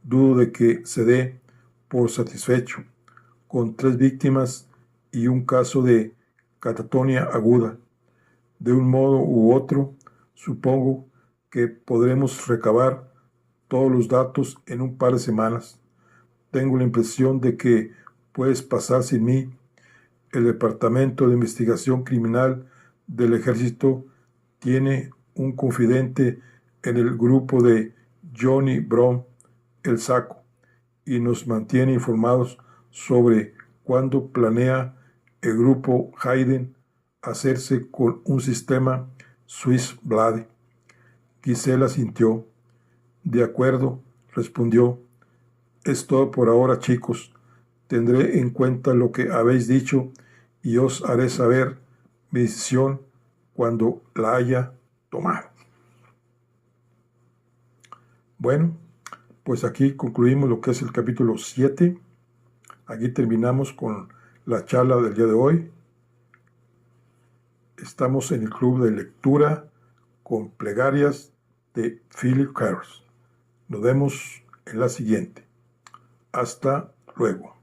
Dudo de que se dé por satisfecho, con 3 víctimas y un caso de catatonia aguda. De un modo u otro, supongo que podremos recabar todos los datos en un par de semanas. Tengo la impresión de que puedes pasar sin mí. El Departamento de Investigación Criminal del Ejército tiene un confidente en el grupo de Johnny Brown, el Saco, y nos mantiene informados sobre cuándo planea el grupo Hayden hacerse con un sistema Swiss Blade. Gisela sintió. De acuerdo, respondió. Es todo por ahora, chicos. Tendré en cuenta lo que habéis dicho y os haré saber mi decisión cuando la haya tomado. Bueno, pues aquí concluimos lo que es el capítulo 7. Aquí terminamos con la charla del día de hoy. Estamos en el club de lectura con plegarias de Philip Carroll. Nos vemos en la siguiente. Hasta luego.